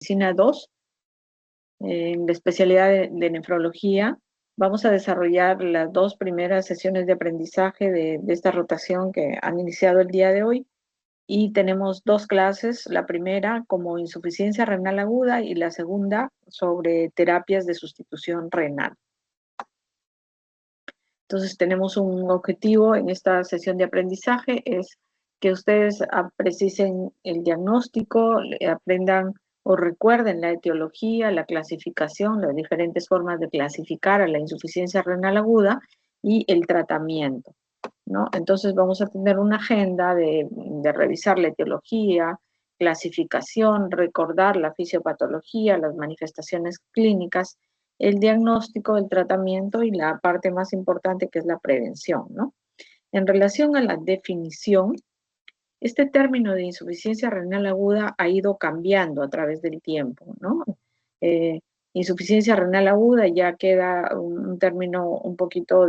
Medicina 2, en la especialidad de nefrología. Vamos a desarrollar las 2 primeras sesiones de aprendizaje de esta rotación que han iniciado el día de hoy. Y tenemos 2 clases, la primera como insuficiencia renal aguda y la segunda sobre terapias de sustitución renal. Entonces tenemos un objetivo en esta sesión de aprendizaje, es que ustedes precisen el diagnóstico, aprendan o recuerden la etiología, la clasificación, las diferentes formas de clasificar a la insuficiencia renal aguda y el tratamiento, ¿no? Entonces vamos a tener una agenda de revisar la etiología, clasificación, recordar la fisiopatología, las manifestaciones clínicas, el diagnóstico, el tratamiento y la parte más importante que es la prevención, ¿no? En relación a la definición, este término de insuficiencia renal aguda ha ido cambiando a través del tiempo, ¿no? Insuficiencia renal aguda ya queda un término un poquito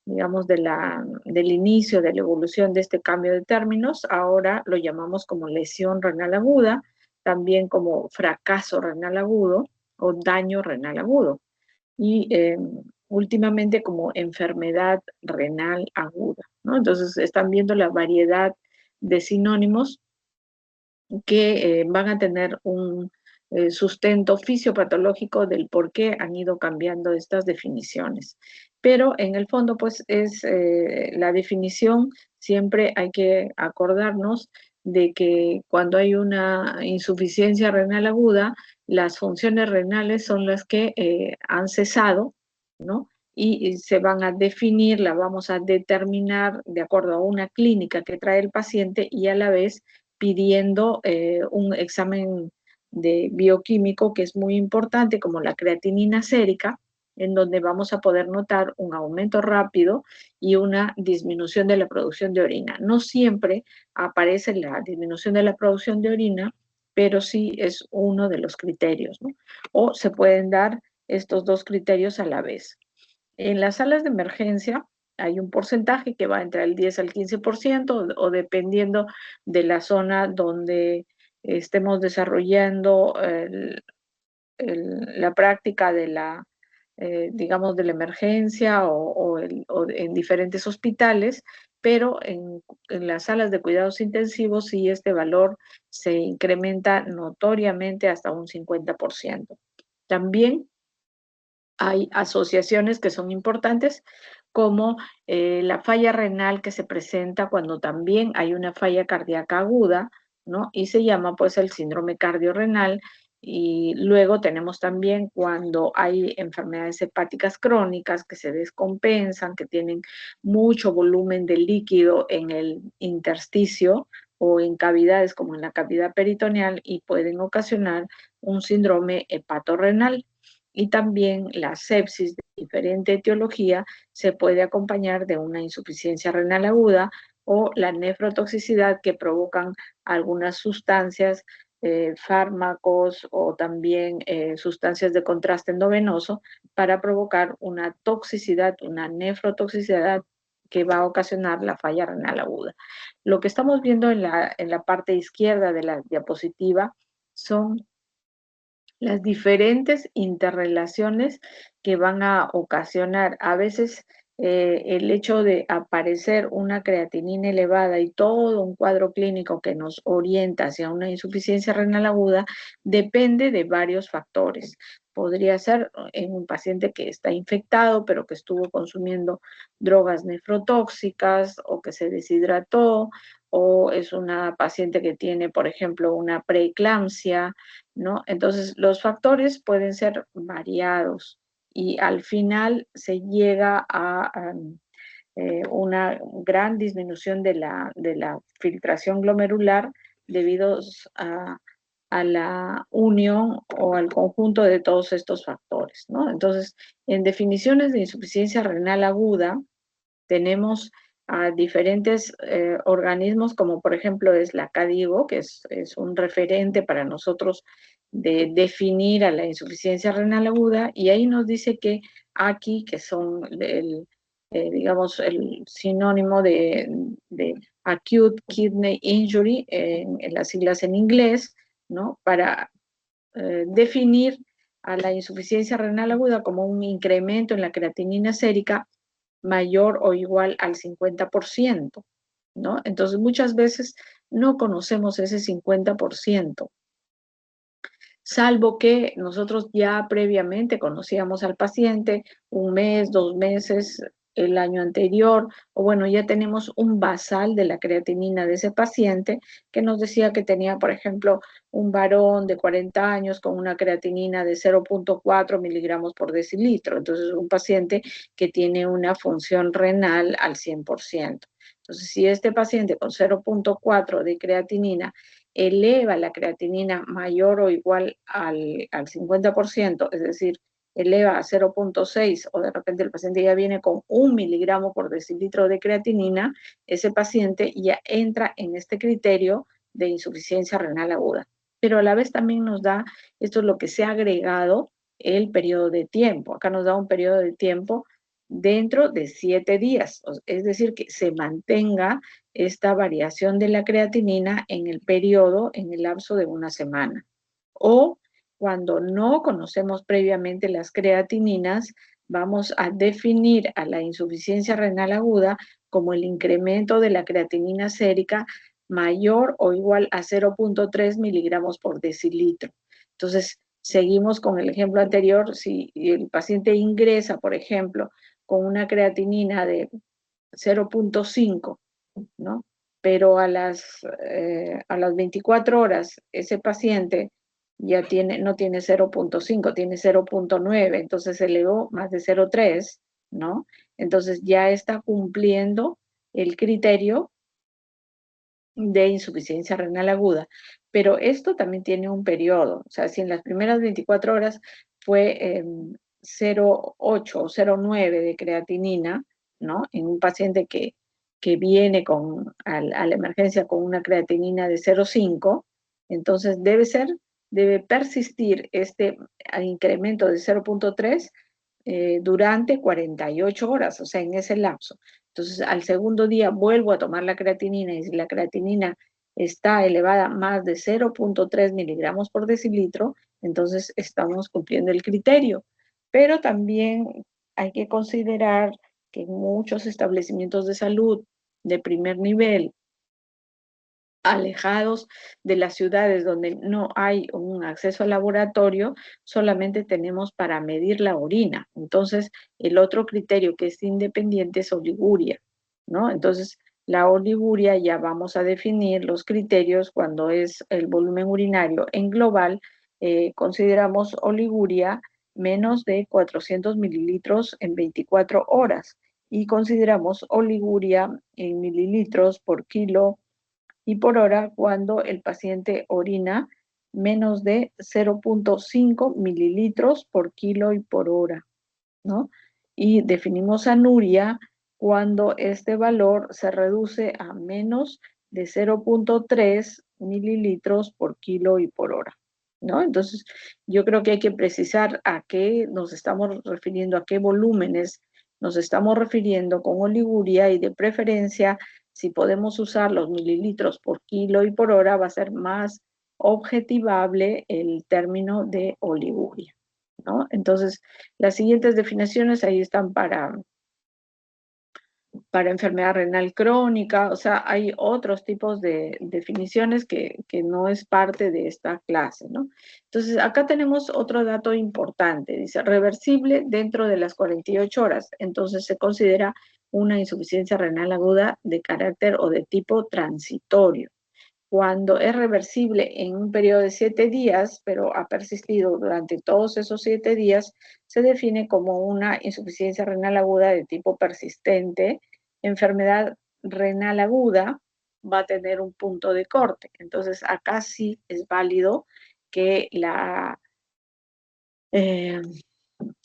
digamos, del inicio de la evolución de este cambio de términos. Ahora lo llamamos como lesión renal aguda, también como fracaso renal agudo o daño renal agudo. Y últimamente como enfermedad renal aguda, ¿no? Entonces están viendo la variedad de sinónimos que van a tener un sustento fisiopatológico del por qué han ido cambiando estas definiciones. Pero en el fondo, pues, es la definición, siempre hay que acordarnos de que cuando hay una insuficiencia renal aguda, las funciones renales son las que han cesado, ¿no? Y se van a definir, la vamos a determinar de acuerdo a una clínica que trae el paciente y a la vez pidiendo un examen de bioquímico que es muy importante, como la creatinina sérica, en donde vamos a poder notar un aumento rápido y una disminución de la producción de orina. No siempre aparece la disminución de la producción de orina, pero sí es uno de los criterios, ¿no? O se pueden dar estos 2 criterios a la vez. En las salas de emergencia hay un porcentaje que va entre el 10 al 15% o dependiendo de la zona donde estemos desarrollando la práctica de digamos, de la emergencia o en diferentes hospitales, pero en las salas de cuidados intensivos sí este valor se incrementa notoriamente hasta un 50%. También hay asociaciones que son importantes, como la falla renal que se presenta cuando también hay una falla cardíaca aguda, ¿no? Y se llama pues el síndrome cardiorrenal. Y luego tenemos también cuando hay enfermedades hepáticas crónicas que se descompensan, que tienen mucho volumen de líquido en el intersticio o en cavidades como en la cavidad peritoneal y pueden ocasionar un síndrome hepatorrenal. Y también la sepsis de diferente etiología se puede acompañar de una insuficiencia renal aguda o la nefrotoxicidad que provocan algunas sustancias, fármacos o también sustancias de contraste endovenoso para provocar una toxicidad, una nefrotoxicidad que va a ocasionar la falla renal aguda. Lo que estamos viendo en la parte izquierda de la diapositiva son las diferentes interrelaciones que van a ocasionar. A veces el hecho de aparecer una creatinina elevada y todo un cuadro clínico que nos orienta hacia una insuficiencia renal aguda depende de varios factores. Podría ser en un paciente que está infectado, pero que estuvo consumiendo drogas nefrotóxicas o que se deshidrató, o es una paciente que tiene, por ejemplo, una preeclampsia, ¿no? Entonces, los factores pueden ser variados y al final se llega a una gran disminución de la filtración glomerular debido a la unión o al conjunto de todos estos factores, ¿no? Entonces, en definiciones de insuficiencia renal aguda, tenemos a diferentes organismos, como por ejemplo es la CADIGO, que es un referente para nosotros de definir a la insuficiencia renal aguda, y ahí nos dice que aquí, que son digamos, el sinónimo de acute kidney injury, en las siglas en inglés, ¿no? Para definir a la insuficiencia renal aguda como un incremento en la creatinina sérica mayor o igual al 50%, ¿no? Entonces, muchas veces no conocemos ese 50%, salvo que nosotros ya previamente conocíamos al paciente, un mes, 2 meses, el año anterior, o bueno, ya tenemos un basal de la creatinina de ese paciente que nos decía que tenía, por ejemplo, un varón de 40 años con una creatinina de 0,4 miligramos por decilitro. Entonces, un paciente que tiene una función renal al 100%. Entonces, si este paciente con 0,4 de creatinina eleva la creatinina mayor o igual al 50%, es decir, eleva a 0,6 o de repente el paciente ya viene con 1 miligramo por decilitro de creatinina, ese paciente ya entra en este criterio de insuficiencia renal aguda. Pero a la vez también nos da, esto es lo que se ha agregado, el periodo de tiempo. Acá nos da un periodo de tiempo dentro de 7 días, es decir, que se mantenga esta variación de la creatinina en el periodo, en el lapso de una semana. O cuando no conocemos previamente las creatininas, vamos a definir a la insuficiencia renal aguda como el incremento de la creatinina sérica mayor o igual a 0,3 miligramos por decilitro. Entonces, seguimos con el ejemplo anterior. Si el paciente ingresa, por ejemplo, con una creatinina de 0,5, ¿no? Pero a las 24 horas ese paciente ya no tiene 0,5, tiene 0,9, entonces se elevó más de 0,3, ¿no? Entonces ya está cumpliendo el criterio de insuficiencia renal aguda. Pero esto también tiene un periodo, o sea, si en las primeras 24 horas fue 0,8 o 0,9 de creatinina, ¿no? En un paciente que viene a la emergencia con una creatinina de 0,5, entonces debe persistir este incremento de 0,3 durante 48 horas, o sea, en ese lapso. Entonces, al segundo día vuelvo a tomar la creatinina y si la creatinina está elevada más de 0,3 miligramos por decilitro, entonces estamos cumpliendo el criterio. Pero también hay que considerar que en muchos establecimientos de salud de primer nivel, alejados de las ciudades donde no hay un acceso al laboratorio, solamente tenemos para medir la orina. Entonces, el otro criterio que es independiente es oliguria, ¿no? Entonces, la oliguria ya vamos a definir los criterios cuando es el volumen urinario en global. Consideramos oliguria menos de 400 mililitros en 24 horas y consideramos oliguria en mililitros por kilo y por hora cuando el paciente orina menos de 0,5 mililitros por kilo y por hora, ¿no? Y definimos anuria cuando este valor se reduce a menos de 0,3 mililitros por kilo y por hora, ¿no? Entonces, yo creo que hay que precisar a qué nos estamos refiriendo, a qué volúmenes nos estamos refiriendo con oliguria y de preferencia, si podemos usar los mililitros por kilo y por hora, va a ser más objetivable el término de oliguria, ¿no? Entonces, las siguientes definiciones ahí están para enfermedad renal crónica, o sea, hay otros tipos de definiciones que no es parte de esta clase, ¿no? Entonces, acá tenemos otro dato importante, dice reversible dentro de las 48 horas, entonces se considera una insuficiencia renal aguda de carácter o de tipo transitorio. Cuando es reversible en un periodo de 7 días, pero ha persistido durante todos esos 7 días, se define como una insuficiencia renal aguda de tipo persistente. Enfermedad renal aguda va a tener un punto de corte. Entonces, acá sí es válido que eh,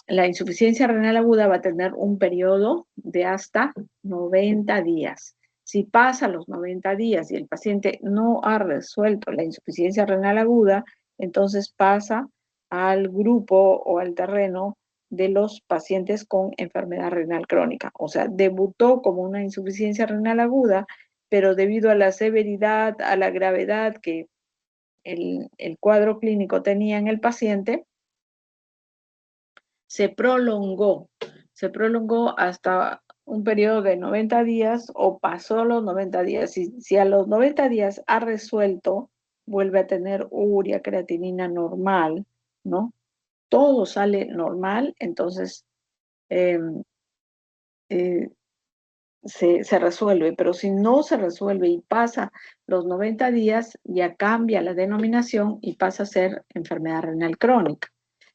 la insuficiencia renal aguda va a tener un periodo de hasta 90 días. Si pasa los 90 días y el paciente no ha resuelto la insuficiencia renal aguda, entonces pasa al grupo o al terreno de los pacientes con enfermedad renal crónica. O sea, debutó como una insuficiencia renal aguda, pero debido a la severidad, a la gravedad que el cuadro clínico tenía en el paciente, se prolongó hasta un periodo de 90 días o pasó los 90 días. Si a los 90 días ha resuelto, vuelve a tener urea, creatinina normal, ¿no? Todo sale normal, entonces eh, eh, se resuelve, pero si no se resuelve y pasa los 90 días, ya cambia la denominación y pasa a ser enfermedad renal crónica.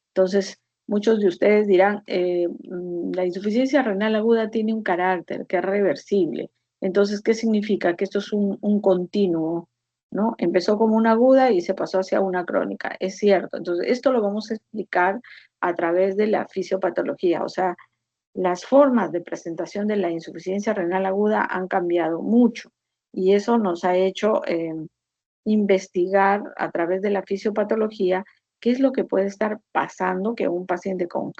Entonces, muchos de ustedes dirán, la insuficiencia renal aguda tiene un carácter que es reversible. Entonces, ¿qué significa? Que esto es un continuo, ¿no? Empezó como una aguda y se pasó hacia una crónica. Es cierto. Entonces, esto lo vamos a explicar a través de la fisiopatología, o sea, las formas de presentación de la insuficiencia renal aguda han cambiado mucho y eso nos ha hecho investigar a través de la fisiopatología qué es lo que puede estar pasando que un paciente con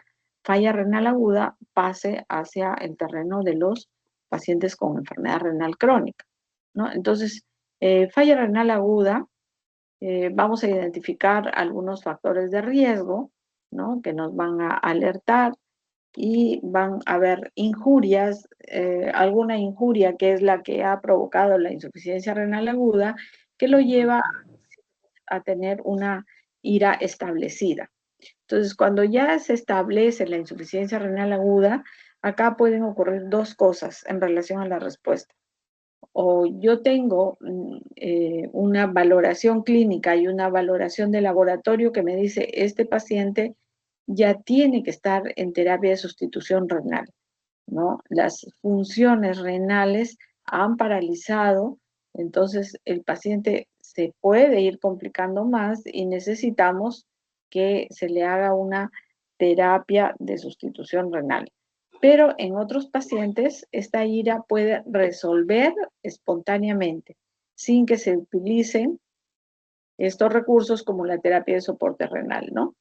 falla renal aguda pase hacia el terreno de los pacientes con enfermedad renal crónica, ¿no? Entonces, falla renal aguda, vamos a identificar algunos factores de riesgo, ¿no? Que nos van a alertar y van a haber injurias, alguna injuria que es la que ha provocado la insuficiencia renal aguda, que lo lleva a tener una ira establecida. Entonces, cuando ya se establece la insuficiencia renal aguda, acá pueden ocurrir dos cosas en relación a la respuesta. O yo tengo una valoración clínica y una valoración de laboratorio que me dice, este paciente ya tiene que estar en terapia de sustitución renal, ¿no? Las funciones renales han paralizado, entonces el paciente se puede ir complicando más y necesitamos que se le haga una terapia de sustitución renal. Pero en otros pacientes esta ira puede resolver espontáneamente sin que se utilicen estos recursos como la terapia de soporte renal, ¿no?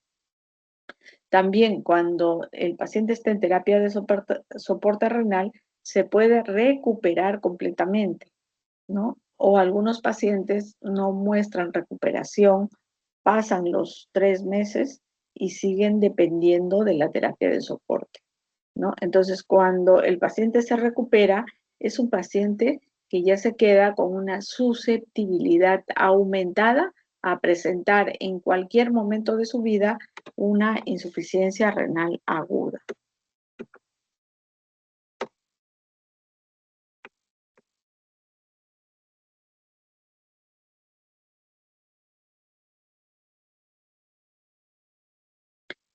También cuando el paciente está en terapia de soporte renal, se puede recuperar completamente, ¿no? O algunos pacientes no muestran recuperación, pasan los 3 meses y siguen dependiendo de la terapia de soporte, ¿no? Entonces, cuando el paciente se recupera, es un paciente que ya se queda con una susceptibilidad aumentada a presentar en cualquier momento de su vida una insuficiencia renal aguda.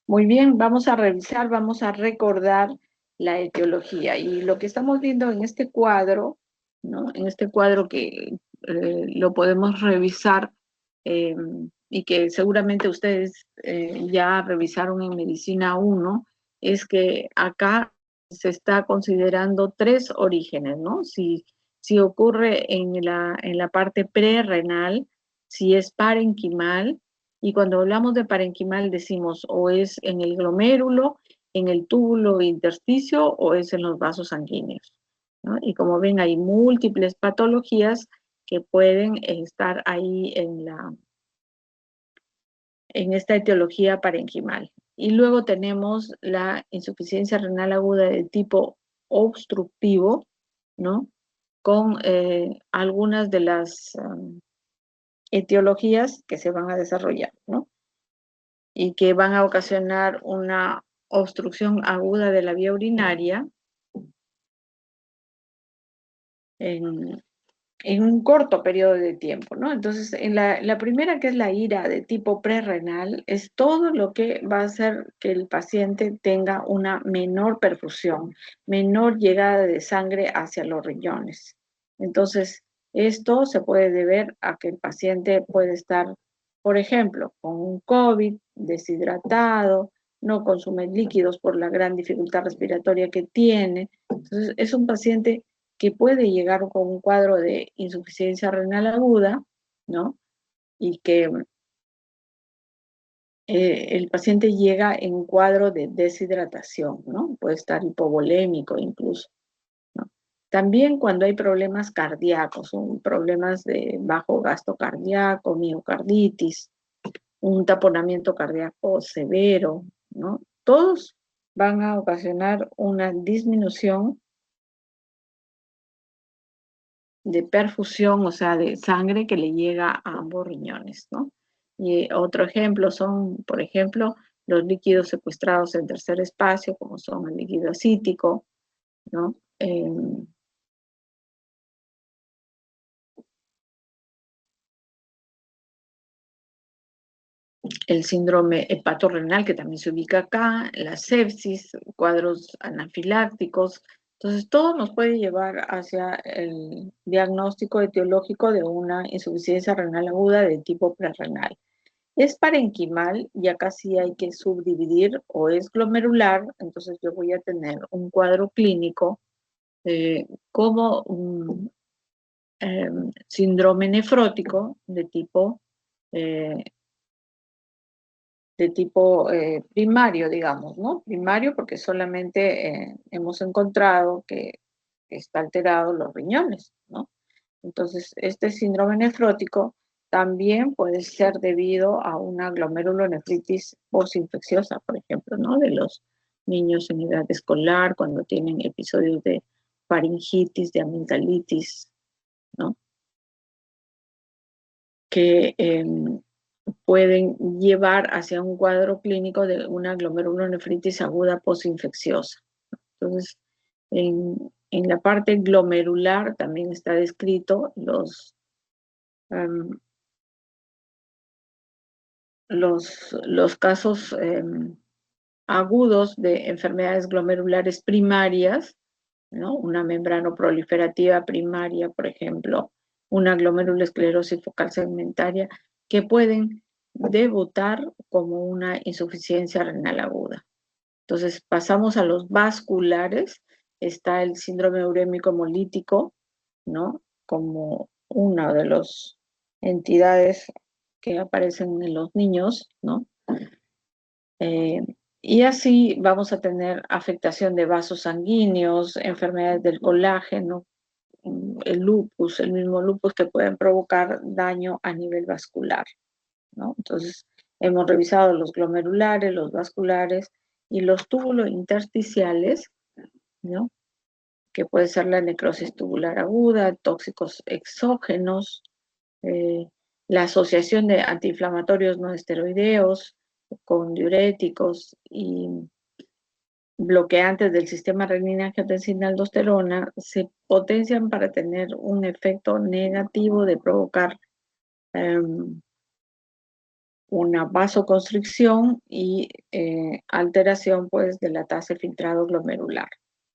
Muy bien, vamos a revisar, vamos a recordar la etiología. Y lo que estamos viendo en este cuadro, ¿no? En este cuadro que lo podemos revisar eh, y que seguramente ustedes ya revisaron en Medicina 1, es que acá se está considerando tres orígenes, ¿no? Si ocurre en la parte prerrenal, si es parenquimal, y cuando hablamos de parenquimal decimos o es en el glomérulo, en el túbulo intersticio o es en los vasos sanguíneos, ¿no? Y como ven, hay múltiples patologías que pueden estar ahí en esta etiología parenquimal. Y luego tenemos la insuficiencia renal aguda de tipo obstructivo, ¿no? Con algunas de las etiologías que se van a desarrollar, ¿no? Y que van a ocasionar una obstrucción aguda de la vía urinaria en, en un corto periodo de tiempo, ¿no? Entonces, en la primera, que es la ira de tipo prerrenal, es todo lo que va a hacer que el paciente tenga una menor perfusión, menor llegada de sangre hacia los riñones. Entonces, esto se puede deber a que el paciente puede estar, por ejemplo, con un COVID, deshidratado, no consume líquidos por la gran dificultad respiratoria que tiene. Entonces, es un paciente que puede llegar con un cuadro de insuficiencia renal aguda, ¿no? Y que el paciente llega en un cuadro de deshidratación, ¿no? Puede estar hipovolémico incluso, ¿no? También cuando hay problemas cardíacos, problemas de bajo gasto cardíaco, miocarditis, un taponamiento cardíaco severo, ¿no? Todos van a ocasionar una disminución de perfusión, o sea, de sangre que le llega a ambos riñones, ¿no? Y otro ejemplo son, por ejemplo, los líquidos secuestrados en tercer espacio, como son el líquido acítico, ¿no? El síndrome hepatorrenal, que también se ubica acá, la sepsis, cuadros anafilácticos. Entonces, todo nos puede llevar hacia el diagnóstico etiológico de una insuficiencia renal aguda de tipo prerrenal. Es parenquimal y acá sí hay que subdividir, o es glomerular, entonces yo voy a tener un cuadro clínico como un síndrome nefrótico eh, de tipo primario, digamos, ¿no? Primario porque solamente hemos encontrado que está alterado los riñones, ¿no? Entonces, este síndrome nefrótico también puede ser debido a una glomerulonefritis postinfecciosa, por ejemplo, ¿no? De los niños en edad escolar, cuando tienen episodios de faringitis, de amigdalitis, ¿no? Que pueden llevar hacia un cuadro clínico de una glomerulonefritis aguda postinfecciosa. Entonces, en la parte glomerular también está descrito um, los casos agudos de enfermedades glomerulares primarias, ¿no? Una membrana proliferativa primaria, por ejemplo, una glomerulosclerosis focal segmentaria, que pueden debutar como una insuficiencia renal aguda. Entonces, pasamos a los vasculares, está el síndrome urémico hemolítico, ¿no? Como una de las entidades que aparecen en los niños, ¿no? Eh, y así vamos a tener afectación de vasos sanguíneos, enfermedades del colágeno, el mismo lupus que pueden provocar daño a nivel vascular, ¿no? Entonces, hemos revisado los glomerulares, los vasculares y los túbulos intersticiales, ¿no? Que puede ser la necrosis tubular aguda, tóxicos exógenos, eh, la asociación de antiinflamatorios no esteroideos con diuréticos y bloqueantes del sistema renina-angiotensina-aldosterona se potencian para tener un efecto negativo de provocar una vasoconstricción y alteración pues de la tasa de filtrado glomerular,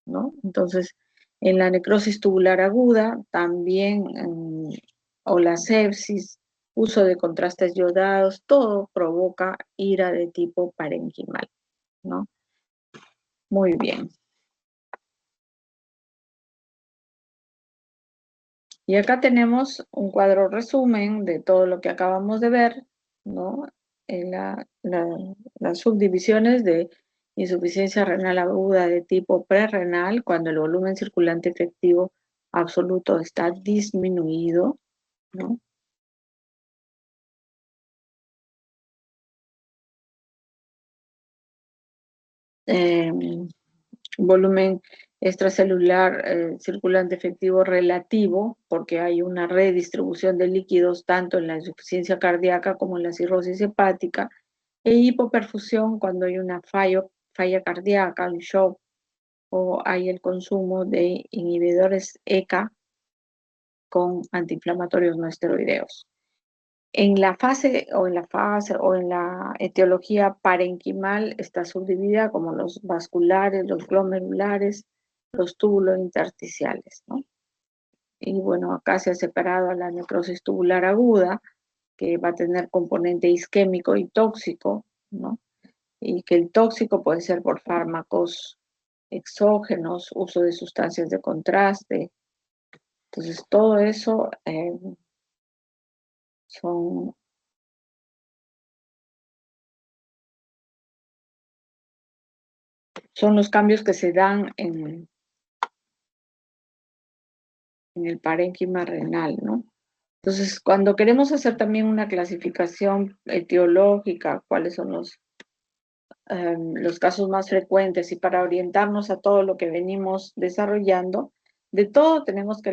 ¿no? Entonces, en la necrosis tubular aguda también, o la sepsis, uso de contrastes yodados, todo provoca ira de tipo parenquimal, ¿no? Muy bien. Y acá tenemos un cuadro resumen de todo lo que acabamos de ver, ¿no? En las subdivisiones de insuficiencia renal aguda de tipo prerrenal, cuando el volumen circulante efectivo absoluto está disminuido, ¿no? Eh, volumen extracelular circulante efectivo relativo, porque hay una redistribución de líquidos tanto en la insuficiencia cardíaca como en la cirrosis hepática, e hipoperfusión cuando hay una falla cardíaca, un shock, o hay el consumo de inhibidores ECA con antiinflamatorios no esteroideos. En la etiología parenquimal está subdividida como los vasculares, los glomerulares, los túbulos intersticiales, ¿no? Y bueno, acá se ha separado a la necrosis tubular aguda, que va a tener componente isquémico y tóxico, ¿no? Y que el tóxico puede ser por fármacos exógenos, uso de sustancias de contraste. Entonces, todo eso son son los cambios que se dan en el parénquima renal, ¿no? Entonces, cuando queremos hacer también una clasificación etiológica, cuáles son los casos más frecuentes y para orientarnos a todo lo que venimos desarrollando, de todo tenemos que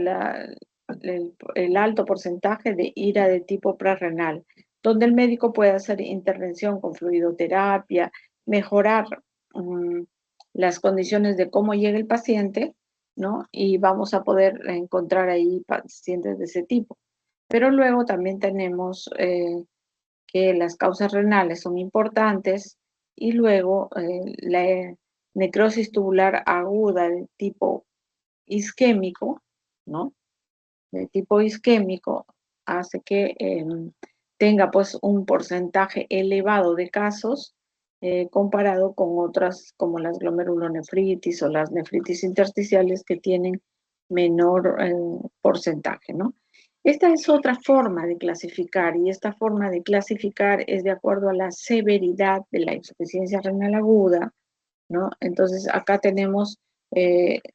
el alto porcentaje de ira de tipo prerrenal, donde el médico puede hacer intervención con fluidoterapia, mejorar um, las condiciones de cómo llega el paciente, ¿no? Y vamos a poder encontrar ahí pacientes de ese tipo. Pero luego también tenemos que las causas renales son importantes y luego la necrosis tubular aguda de tipo isquémico, ¿no? De tipo isquémico hace que tenga pues un porcentaje elevado de casos comparado con otras como las glomerulonefritis o las nefritis intersticiales que tienen menor porcentaje, ¿no? Esta es otra forma de clasificar y esta forma de clasificar es de acuerdo a la severidad de la insuficiencia renal aguda, ¿no? Entonces, acá tenemos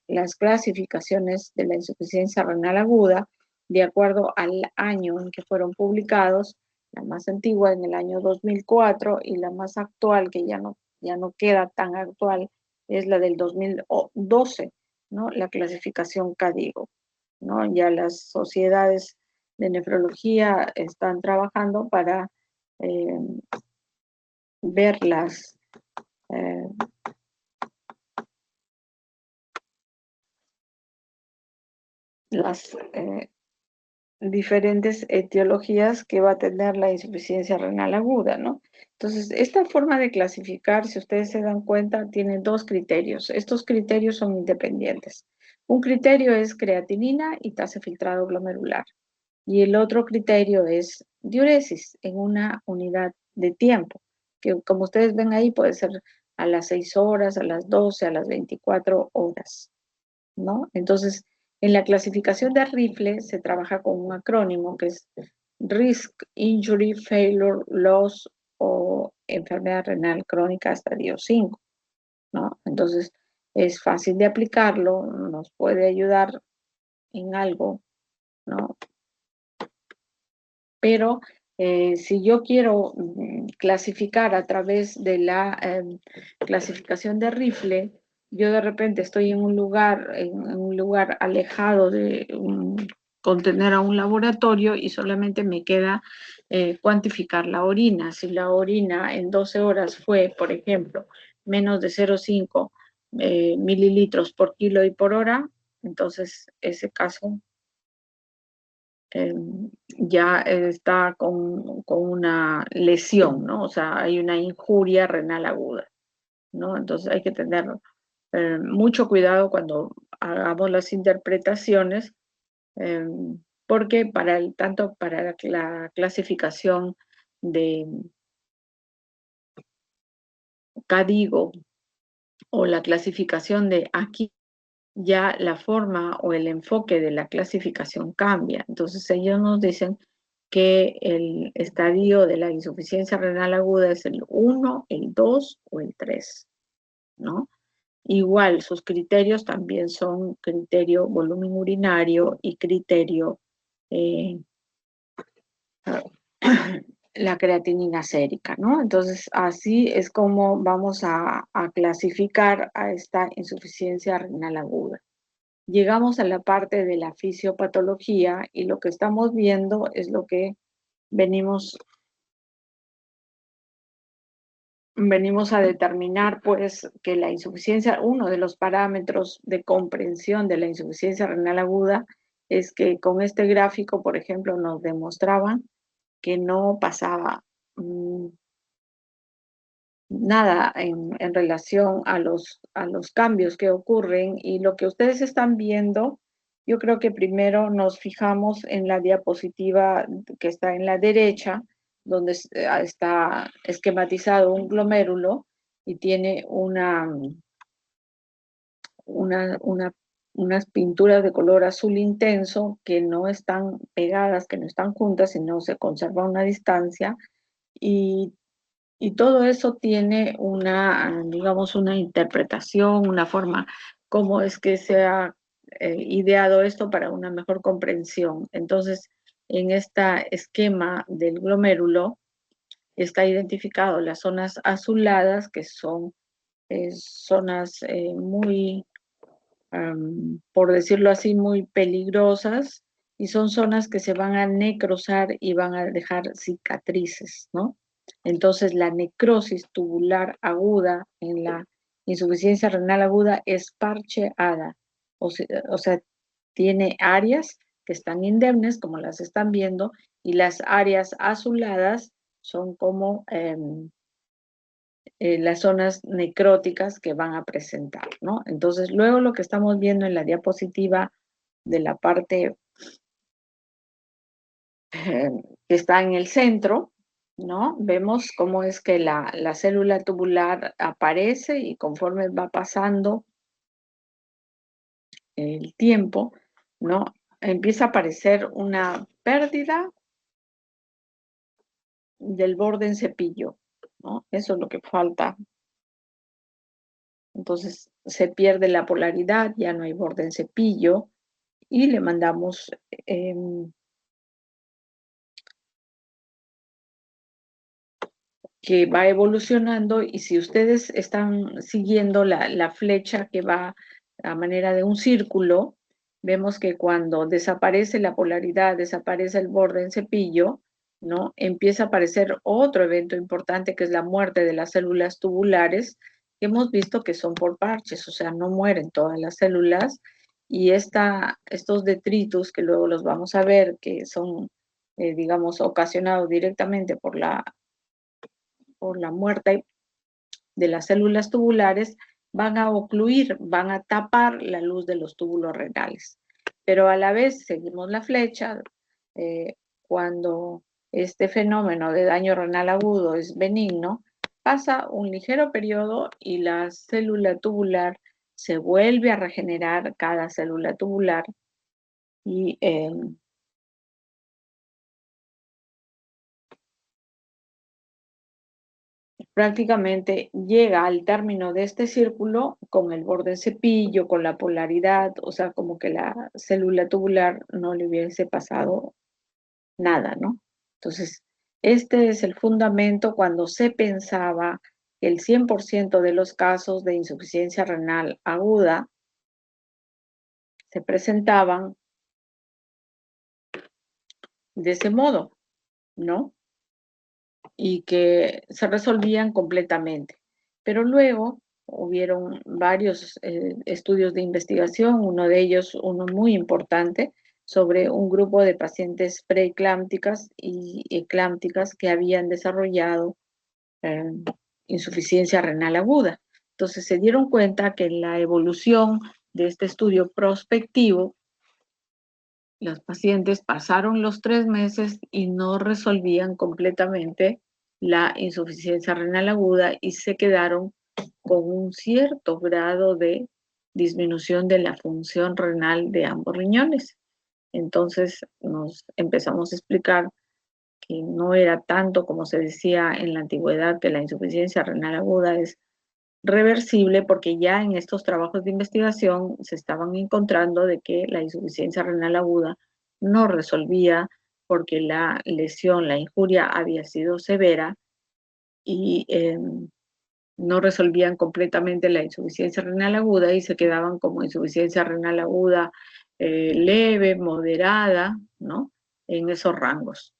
las clasificaciones de la insuficiencia renal aguda de acuerdo al año en que fueron publicados, la más antigua en el año 2004 y la más actual, que ya no queda tan actual, es la del 2012, ¿no? La clasificación CADIGO, ¿no? Ya las sociedades de nefrología están trabajando para eh, ver eh, las diferentes etiologías que va a tener la insuficiencia renal aguda, ¿no? Entonces, esta forma de clasificar, si ustedes se dan cuenta, tiene dos criterios. Estos criterios son independientes. Un criterio es creatinina y tasa de filtrado glomerular. Y el otro criterio es diuresis en una unidad de tiempo, que como ustedes ven ahí puede ser a las 6 horas, a las 12, a las 24 horas, ¿no? Entonces, en la clasificación de rifle se trabaja con un acrónimo que es Risk, Injury, Failure, Loss o enfermedad renal crónica estadio 5, ¿no? Entonces, es fácil de aplicarlo, nos puede ayudar en algo, ¿no? Pero si yo quiero clasificar a través de la clasificación de rifle, yo de repente estoy en un lugar alejado de contener a un laboratorio y solamente me queda cuantificar la orina. Si la orina en 12 horas fue, por ejemplo, menos de 0,5 mililitros por kilo y por hora, entonces ese caso eh, ya está con una lesión, ¿no? O sea, hay una injuria renal aguda, ¿no? Entonces hay que tener mucho cuidado cuando hagamos las interpretaciones, eh, porque tanto para la clasificación de CADIGO o la clasificación de aquí, ya la forma o el enfoque de la clasificación cambia. Entonces ellos nos dicen que el estadio de la insuficiencia renal aguda es el 1, el 2 o el 3, ¿no? Igual, sus criterios también son criterio volumen urinario y criterio eh, la creatinina sérica, ¿no? Entonces, así es como vamos a clasificar a esta insuficiencia renal aguda. Llegamos a la parte de la fisiopatología y lo que estamos viendo es lo que venimos venimos a determinar, pues, que la insuficiencia, uno de los parámetros de comprensión de la insuficiencia renal aguda es que con este gráfico, por ejemplo, nos demostraban que no pasaba nada en relación a los cambios que ocurren y lo que ustedes están viendo, yo creo que primero nos fijamos en la diapositiva que está en la derecha, donde está esquematizado un glomérulo y tiene una, una, unas pinturas de color azul intenso que no están pegadas, que no están juntas, sino se conserva una distancia y y todo eso tiene una, digamos, una interpretación, una forma, cómo es que se ha ideado esto para una mejor comprensión. Entonces, en este esquema del glomérulo está identificado las zonas azuladas, que son zonas muy, por decirlo así, muy peligrosas, y son zonas que se van a necrosar y van a dejar cicatrices, ¿no? Entonces, la necrosis tubular aguda en la insuficiencia renal aguda es parcheada, o sea, tiene áreas que están indemnes, como las están viendo, y las áreas azuladas son como las zonas necróticas que van a presentar, ¿no? Entonces, luego lo que estamos viendo en la diapositiva de la parte que está en el centro, ¿no? Vemos cómo es que la célula tubular aparece y conforme va pasando el tiempo, ¿no? Empieza a aparecer una pérdida del borde en cepillo, ¿no? Eso es lo que falta. Entonces se pierde la polaridad, ya no hay borde en cepillo y le mandamos que va evolucionando, y si ustedes están siguiendo la flecha que va a manera de un círculo, vemos que cuando desaparece la polaridad, desaparece el borde en cepillo, ¿no? Empieza a aparecer otro evento importante que es la muerte de las células tubulares, que hemos visto que son por parches, o sea, no mueren todas las células, y estos detritus, que luego los vamos a ver, que son, digamos, ocasionados directamente por la muerte de las células tubulares, van a ocluir, van a tapar la luz de los túbulos renales. Pero a la vez, seguimos la flecha, cuando este fenómeno de daño renal agudo es benigno, pasa un ligero periodo y la célula tubular se vuelve a regenerar, cada célula tubular, y prácticamente llega al término de este círculo con el borde en cepillo, con la polaridad, o sea, como que la célula tubular no le hubiese pasado nada, ¿no? Entonces, este es el fundamento cuando se pensaba que el 100% de los casos de insuficiencia renal aguda se presentaban de ese modo, ¿no? Y que se resolvían completamente. Pero luego hubieron varios estudios de investigación, uno de ellos, uno muy importante, sobre un grupo de pacientes preeclámpticas y eclámpticas que habían desarrollado eh, insuficiencia renal aguda. Entonces se dieron cuenta que en la evolución de este estudio prospectivo, los pacientes pasaron los 3 meses y no resolvían completamente la insuficiencia renal aguda y se quedaron con un cierto grado de disminución de la función renal de ambos riñones. Entonces nos empezamos a explicar que no era tanto como se decía en la antigüedad, que la insuficiencia renal aguda es reversible, porque ya en estos trabajos de investigación se estaban encontrando de que la insuficiencia renal aguda no resolvía porque la lesión, la injuria había sido severa, y no resolvían completamente la insuficiencia renal aguda y se quedaban como insuficiencia renal aguda leve, moderada, ¿no? En esos rangos.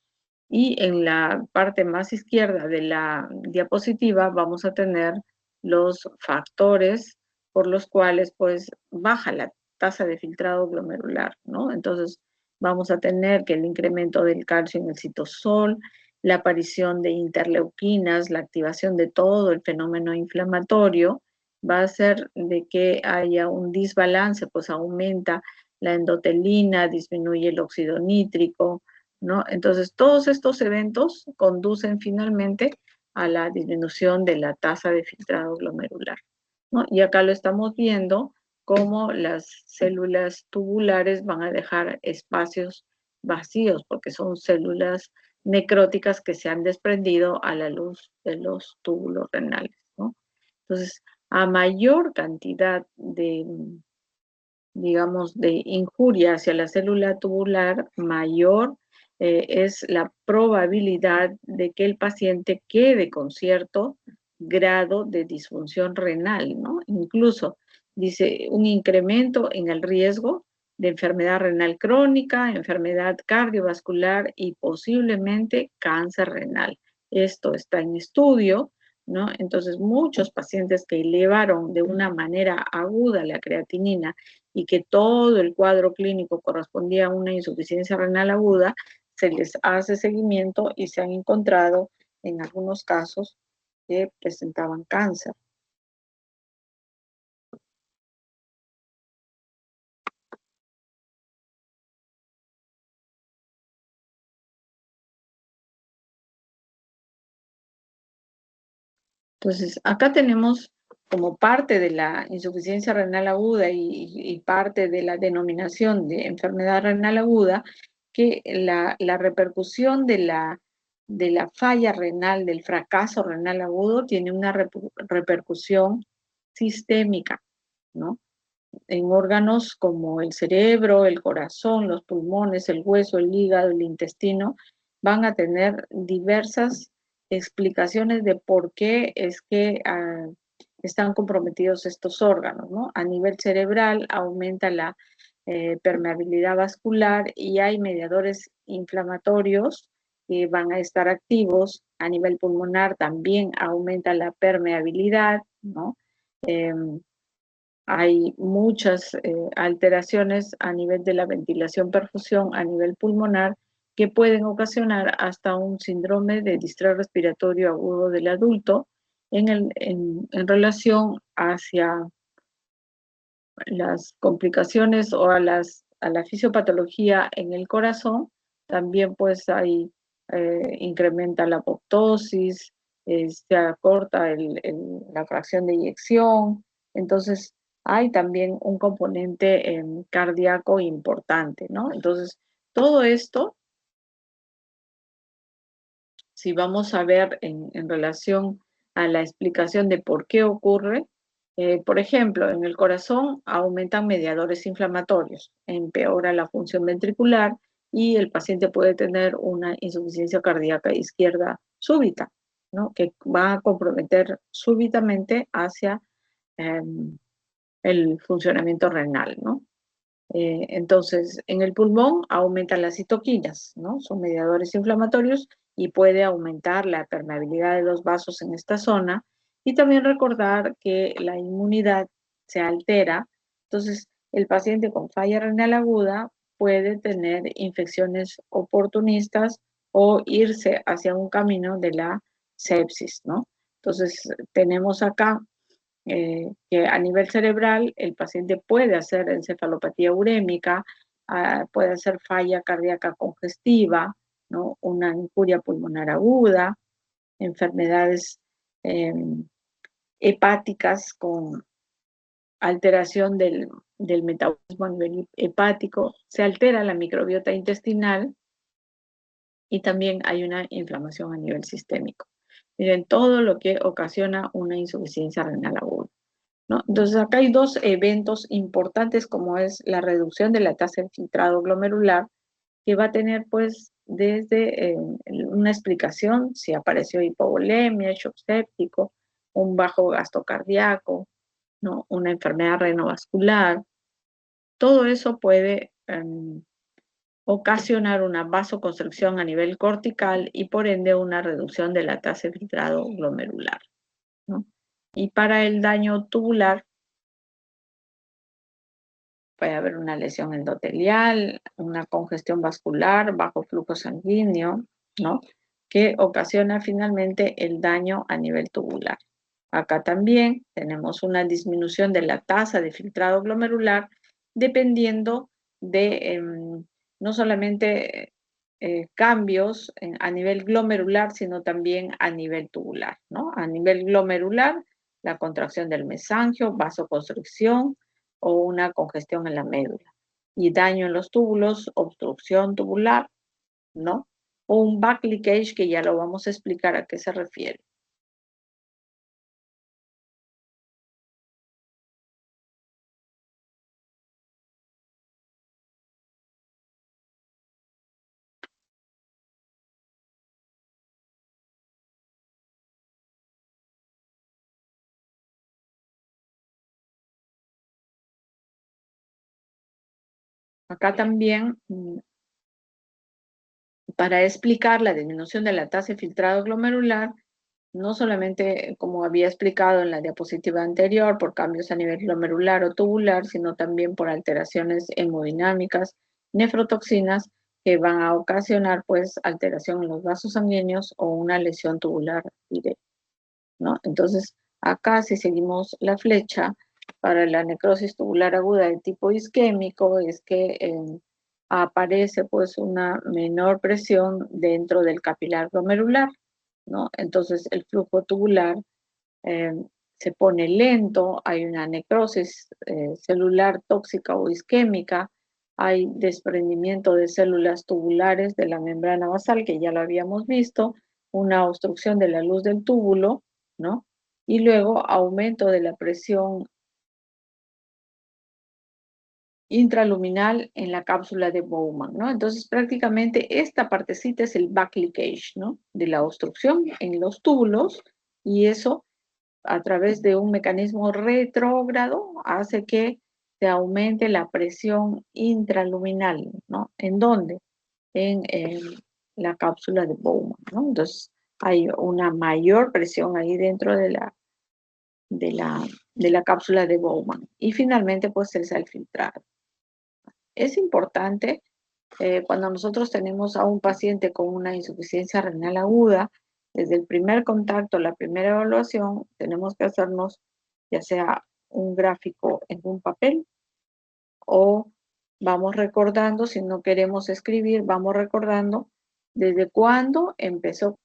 Y en la parte más izquierda de la diapositiva vamos a tener los factores por los cuales pues baja la tasa de filtrado glomerular, ¿no? Entonces vamos a tener que el incremento del calcio en el citosol, la aparición de interleuquinas, la activación de todo el fenómeno inflamatorio, va a hacer de que haya un desbalance, pues aumenta la endotelina, disminuye el óxido nítrico, ¿no? Entonces, todos estos eventos conducen finalmente a la disminución de la tasa de filtrado glomerular, ¿no? Y acá lo estamos viendo cómo las células tubulares van a dejar espacios vacíos, porque son células necróticas que se han desprendido a la luz de los túbulos renales, ¿no? Entonces, a mayor cantidad digamos, de injuria hacia la célula tubular, mayor es la probabilidad de que el paciente quede con cierto grado de disfunción renal, ¿no? Incluso dice un incremento en el riesgo de enfermedad renal crónica, enfermedad cardiovascular y posiblemente cáncer renal. Esto está en estudio, ¿no? Entonces, muchos pacientes que elevaron de una manera aguda la creatinina y que todo el cuadro clínico correspondía a una insuficiencia renal aguda, se les hace seguimiento y se han encontrado en algunos casos que presentaban cáncer. Entonces, acá tenemos como parte de la insuficiencia renal aguda y parte de la denominación de enfermedad renal aguda, que la repercusión de la falla renal, del fracaso renal agudo, tiene una repercusión sistémica, ¿no? En órganos como el cerebro, el corazón, los pulmones, el hueso, el hígado, el intestino, van a tener diversas explicaciones de por qué es que están comprometidos estos órganos, ¿no? A nivel cerebral aumenta la permeabilidad vascular y hay mediadores inflamatorios que van a estar activos. A nivel pulmonar también aumenta la permeabilidad, ¿no? Hay muchas alteraciones a nivel de la ventilación-perfusión, a nivel pulmonar, que pueden ocasionar hasta un síndrome de distrés respiratorio agudo del adulto en relación hacia las complicaciones o a la fisiopatología en el corazón. También pues hay, incrementa la apoptosis, se acorta la fracción de eyección. Entonces hay también un componente cardíaco importante, ¿no? Entonces, todo esto, si vamos a ver en relación a la explicación de por qué ocurre, por ejemplo, en el corazón aumentan mediadores inflamatorios, empeora la función ventricular y el paciente puede tener una insuficiencia cardíaca izquierda súbita, ¿no? Que va a comprometer súbitamente hacia eh, el funcionamiento renal, ¿no? Entonces, en el pulmón aumentan las citoquinas, ¿no? Son mediadores inflamatorios y puede aumentar la permeabilidad de los vasos en esta zona. Y también recordar que la inmunidad se altera. Entonces, el paciente con falla renal aguda puede tener infecciones oportunistas o irse hacia un camino de la sepsis, ¿no? Entonces, tenemos acá que a nivel cerebral el paciente puede hacer encefalopatía urémica, puede hacer falla cardíaca congestiva, ¿no? Una injuria pulmonar aguda, enfermedades eh, hepáticas con alteración del metabolismo a nivel hepático, se altera la microbiota intestinal y también hay una inflamación a nivel sistémico. Miren, todo lo que ocasiona una insuficiencia renal aguda, ¿no? Entonces, acá hay dos eventos importantes como es la reducción de la tasa de filtrado glomerular, que va a tener pues desde una explicación si apareció hipovolemia, shock séptico, un bajo gasto cardíaco, ¿no? Una enfermedad renovascular. Todo eso puede ocasionar una vasoconstricción a nivel cortical y por ende una reducción de la tasa de filtrado glomerular, ¿no? Y para el daño tubular, puede haber una lesión endotelial, una congestión vascular, bajo flujo sanguíneo, ¿no? Que ocasiona finalmente el daño a nivel tubular. Acá también tenemos una disminución de la tasa de filtrado glomerular dependiendo de no solamente cambios a nivel glomerular, sino también a nivel tubular, ¿no? A nivel glomerular, la contracción del mesangio, vasoconstricción, o una congestión en la médula. Y daño en los túbulos, obstrucción tubular, ¿no? O un back leakage, que ya lo vamos a explicar a qué se refiere. Acá también, para explicar la disminución de la tasa de filtrado glomerular, no solamente, como había explicado en la diapositiva anterior, por cambios a nivel glomerular o tubular, sino también por alteraciones hemodinámicas, nefrotoxinas, que van a ocasionar, pues, alteración en los vasos sanguíneos o una lesión tubular directa, ¿no? Entonces, acá si seguimos la flecha, para la necrosis tubular aguda de tipo isquémico, es que aparece, pues, una menor presión dentro del capilar glomerular, ¿no? Entonces, el flujo tubular eh, se pone lento, hay una necrosis celular tóxica o isquémica, hay desprendimiento de células tubulares de la membrana basal, que ya lo habíamos visto, una obstrucción de la luz del túbulo, ¿no? Y luego aumento de la presión intraluminal en la cápsula de Bowman, ¿no? Entonces, prácticamente esta partecita es el back leakage, ¿no? De la obstrucción en los túbulos, y eso, a través de un mecanismo retrógrado, hace que se aumente la presión intraluminal, ¿no? ¿En dónde? En la cápsula de Bowman, ¿no? Entonces, hay una mayor presión ahí dentro de la, de la cápsula de Bowman. Y finalmente, pues, el sal filtrado. Es importante cuando nosotros tenemos a un paciente con una insuficiencia renal aguda, desde el primer contacto, la primera evaluación, tenemos que hacernos ya sea un gráfico en un papel o vamos recordando, si no queremos escribir, vamos recordando desde cuándo empezó.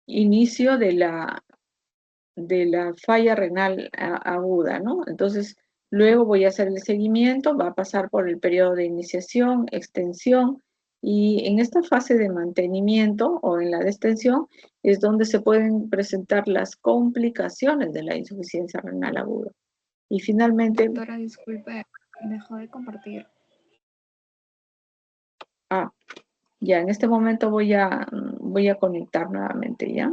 Inicio de la falla renal aguda, ¿no? Entonces, luego voy a hacer el seguimiento, va a pasar por el periodo de iniciación, extensión, y en esta fase de mantenimiento o en la de extensión es donde se pueden presentar las complicaciones de la insuficiencia renal aguda. Y finalmente, doctora, disculpe, dejó de compartir. Ya en este momento voy a conectar nuevamente, ¿ya?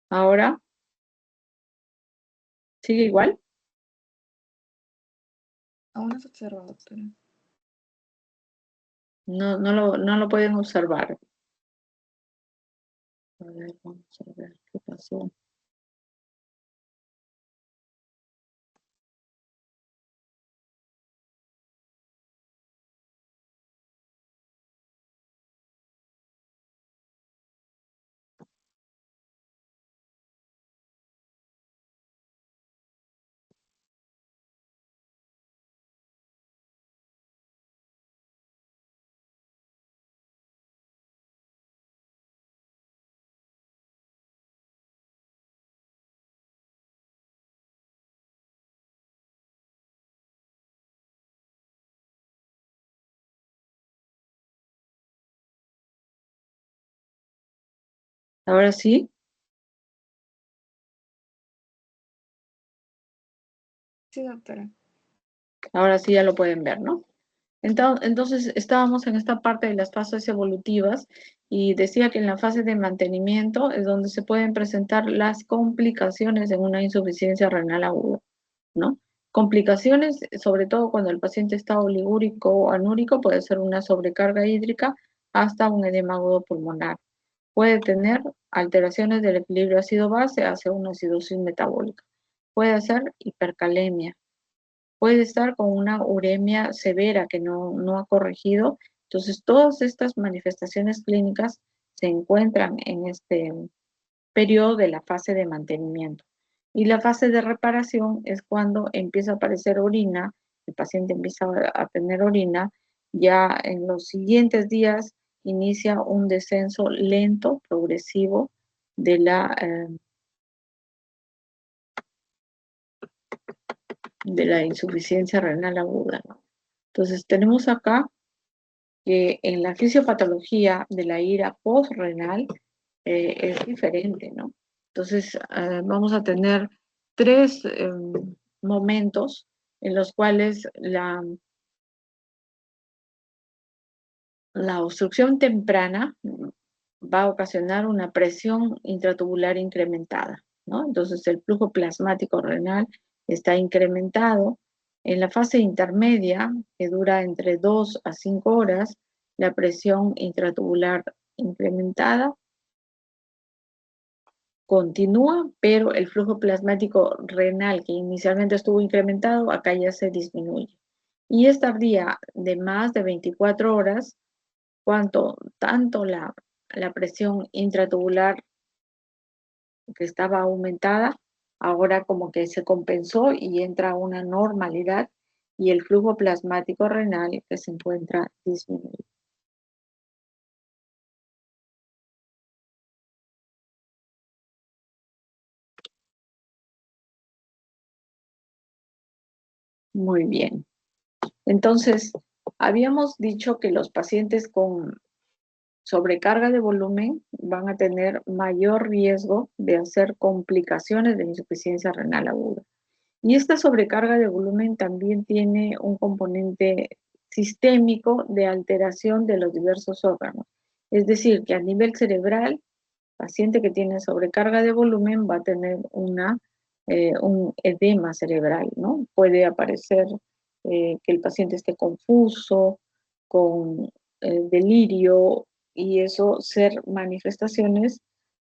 Ahora, ¿sigue igual? Aún no se observa, doctora. No lo pueden observar. A ver, vamos a ver qué pasó. Ahora sí, Sí, doctora. ahora sí ya lo pueden ver, ¿no? Entonces, estábamos en esta parte de las fases evolutivas y decía que en la fase de mantenimiento es donde se pueden presentar las complicaciones en una insuficiencia renal aguda, ¿no? Complicaciones, sobre todo cuando el paciente está oligúrico o anúrico, puede ser una sobrecarga hídrica hasta un edema agudo pulmonar. Puede tener alteraciones del equilibrio ácido-base hacia una acidosis metabólica. Puede ser hipercalemia. Puede estar con una uremia severa que no ha corregido. Entonces, todas estas manifestaciones clínicas se encuentran en este periodo de la fase de mantenimiento. Y la fase de reparación es cuando empieza a aparecer orina, el paciente empieza a tener orina, ya en los siguientes días inicia un descenso lento, progresivo de de la insuficiencia renal aguda, ¿no? Entonces, tenemos acá que en la fisiopatología de la ira postrenal es diferente, ¿no? Entonces, vamos a tener tres momentos en los cuales la obstrucción temprana va a ocasionar una presión intratubular incrementada, ¿no? Entonces, el flujo plasmático renal está incrementado. En la fase intermedia, que dura entre 2 a 5 horas, la presión intratubular incrementada continúa, pero el flujo plasmático renal que inicialmente estuvo incrementado, acá ya se disminuye. Y es tardía de más de 24 horas, cuanto tanto la presión intratubular que estaba aumentada, ahora como que se compensó y entra a una normalidad y el flujo plasmático renal que se encuentra disminuido. Muy bien. Entonces, habíamos dicho que los pacientes con sobrecarga de volumen van a tener mayor riesgo de hacer complicaciones de insuficiencia renal aguda. Y esta sobrecarga de volumen también tiene un componente sistémico de alteración de los diversos órganos. Es decir, que a nivel cerebral, el paciente que tiene sobrecarga de volumen va a tener un edema cerebral, ¿no? Puede aparecer que el paciente esté confuso, con delirio, y eso ser manifestaciones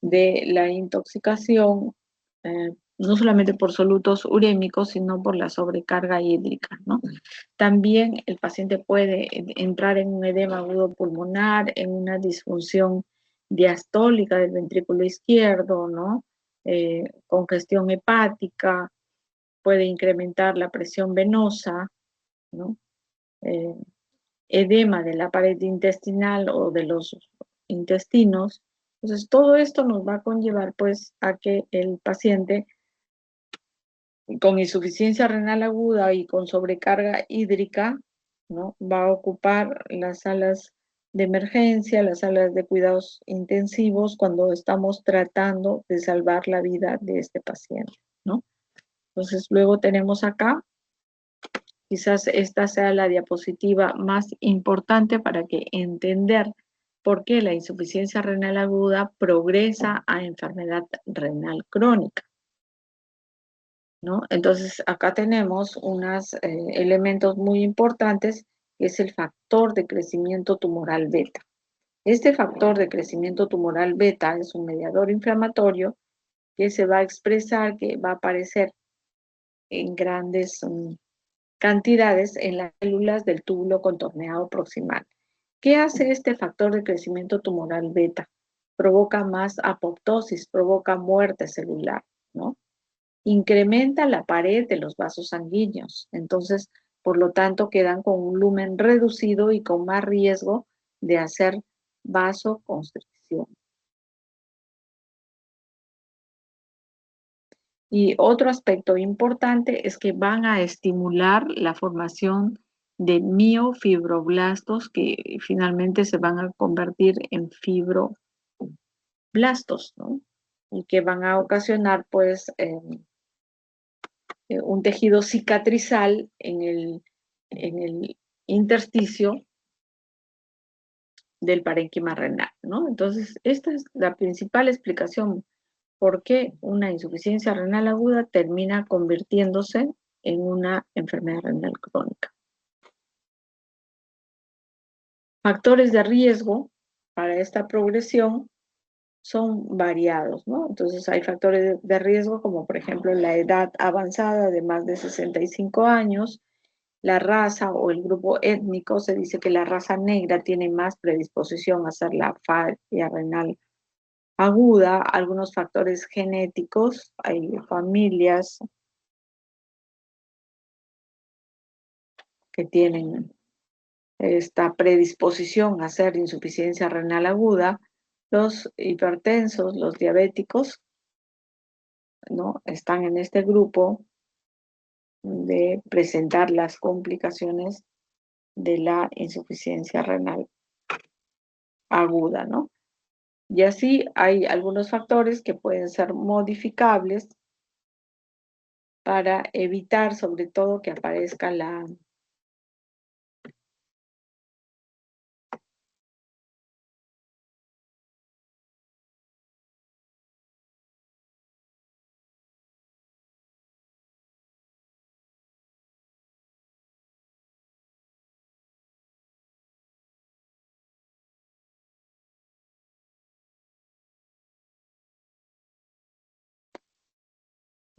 de la intoxicación, no solamente por solutos urémicos, sino por la sobrecarga hídrica, ¿no? También el paciente puede entrar en un edema agudo pulmonar, en una disfunción diastólica del ventrículo izquierdo, ¿no? Congestión hepática, puede incrementar la presión venosa, ¿no? Eh, edema de la pared intestinal o de los intestinos. Entonces, todo esto nos va a conllevar, pues, a que el paciente con insuficiencia renal aguda y con sobrecarga hídrica, ¿no? Va a ocupar las salas de emergencia, las salas de cuidados intensivos cuando estamos tratando de salvar la vida de este paciente, ¿no? Entonces, luego tenemos acá, quizás esta sea la diapositiva más importante para que entender por qué la insuficiencia renal aguda progresa a enfermedad renal crónica, ¿no? Entonces, acá tenemos unos elementos muy importantes, que es el factor de crecimiento tumoral beta. Este factor de crecimiento tumoral beta es un mediador inflamatorio que se va a expresar, que va a aparecer en grandes cantidades en las células del túbulo contorneado proximal. ¿Qué hace este factor de crecimiento tumoral beta? Provoca más apoptosis, provoca muerte celular, ¿no? Incrementa la pared de los vasos sanguíneos. Entonces, por lo tanto, quedan con un lumen reducido y con más riesgo de hacer vasoconstricción. Y otro aspecto importante es que van a estimular la formación de miofibroblastos que finalmente se van a convertir en fibroblastos, ¿no? Y que van a ocasionar, pues, un tejido cicatrizal en el intersticio del parénquima renal, ¿no? Entonces, esta es la principal explicación por qué una insuficiencia renal aguda termina convirtiéndose en una enfermedad renal crónica. Factores de riesgo para esta progresión son variados, ¿no? Entonces hay factores de riesgo como por ejemplo la edad avanzada de más de 65 años, la raza o el grupo étnico. Se dice que la raza negra tiene más predisposición a hacer la falla renal aguda, algunos factores genéticos, hay familias que tienen esta predisposición a hacer insuficiencia renal aguda, los hipertensos, los diabéticos, ¿no? Están en este grupo de presentar las complicaciones de la insuficiencia renal aguda, ¿no? Y así hay algunos factores que pueden ser modificables para evitar sobre todo que aparezca la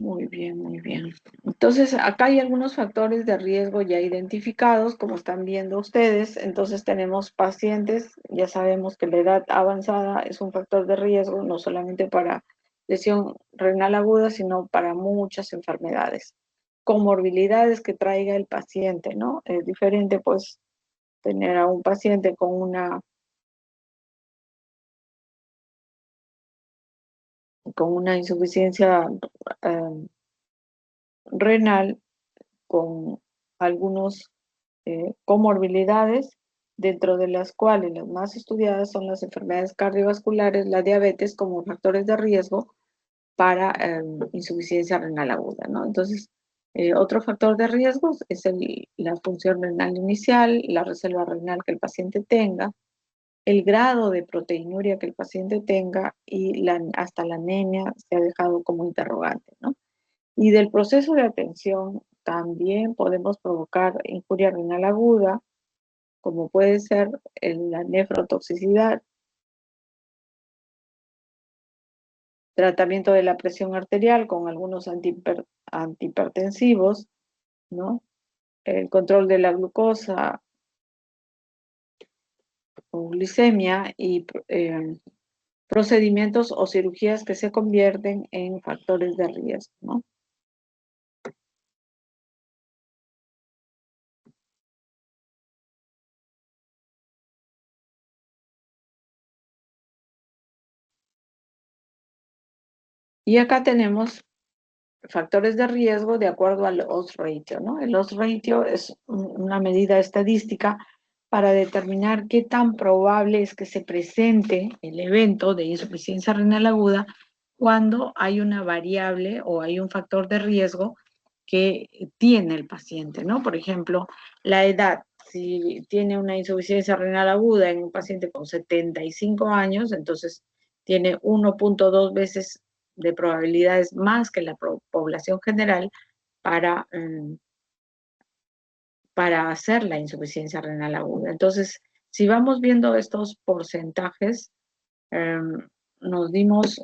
Muy bien, muy bien. Entonces, acá hay algunos factores de riesgo ya identificados, como están viendo ustedes. Entonces, tenemos pacientes, ya sabemos que la edad avanzada es un factor de riesgo, no solamente para lesión renal aguda, sino para muchas enfermedades. Comorbilidades que traiga el paciente, ¿no? Es diferente, pues, tener a un paciente con una insuficiencia eh, renal, con algunos comorbilidades, dentro de las cuales las más estudiadas son las enfermedades cardiovasculares, la diabetes como factores de riesgo para insuficiencia renal aguda, ¿no? Entonces, otro factor de riesgo es la función renal inicial, la reserva renal que el paciente tenga, el grado de proteinuria que el paciente tenga y hasta la anemia se ha dejado como interrogante, ¿no? Y del proceso de atención también podemos provocar injuria renal aguda, como puede ser la nefrotoxicidad, tratamiento de la presión arterial con algunos antihipertensivos, ¿no? El control de la glucosa o glicemia y procedimientos o cirugías que se convierten en factores de riesgo, ¿no? Y acá tenemos factores de riesgo de acuerdo al odds ratio, ¿no? El odds ratio es una medida estadística para determinar qué tan probable es que se presente el evento de insuficiencia renal aguda cuando hay una variable o hay un factor de riesgo que tiene el paciente, ¿no? Por ejemplo, la edad. Si tiene una insuficiencia renal aguda en un paciente con 75 años, entonces tiene 1.2 veces de probabilidades más que la población general para, para hacer la insuficiencia renal aguda. Entonces, si vamos viendo estos porcentajes, nos dimos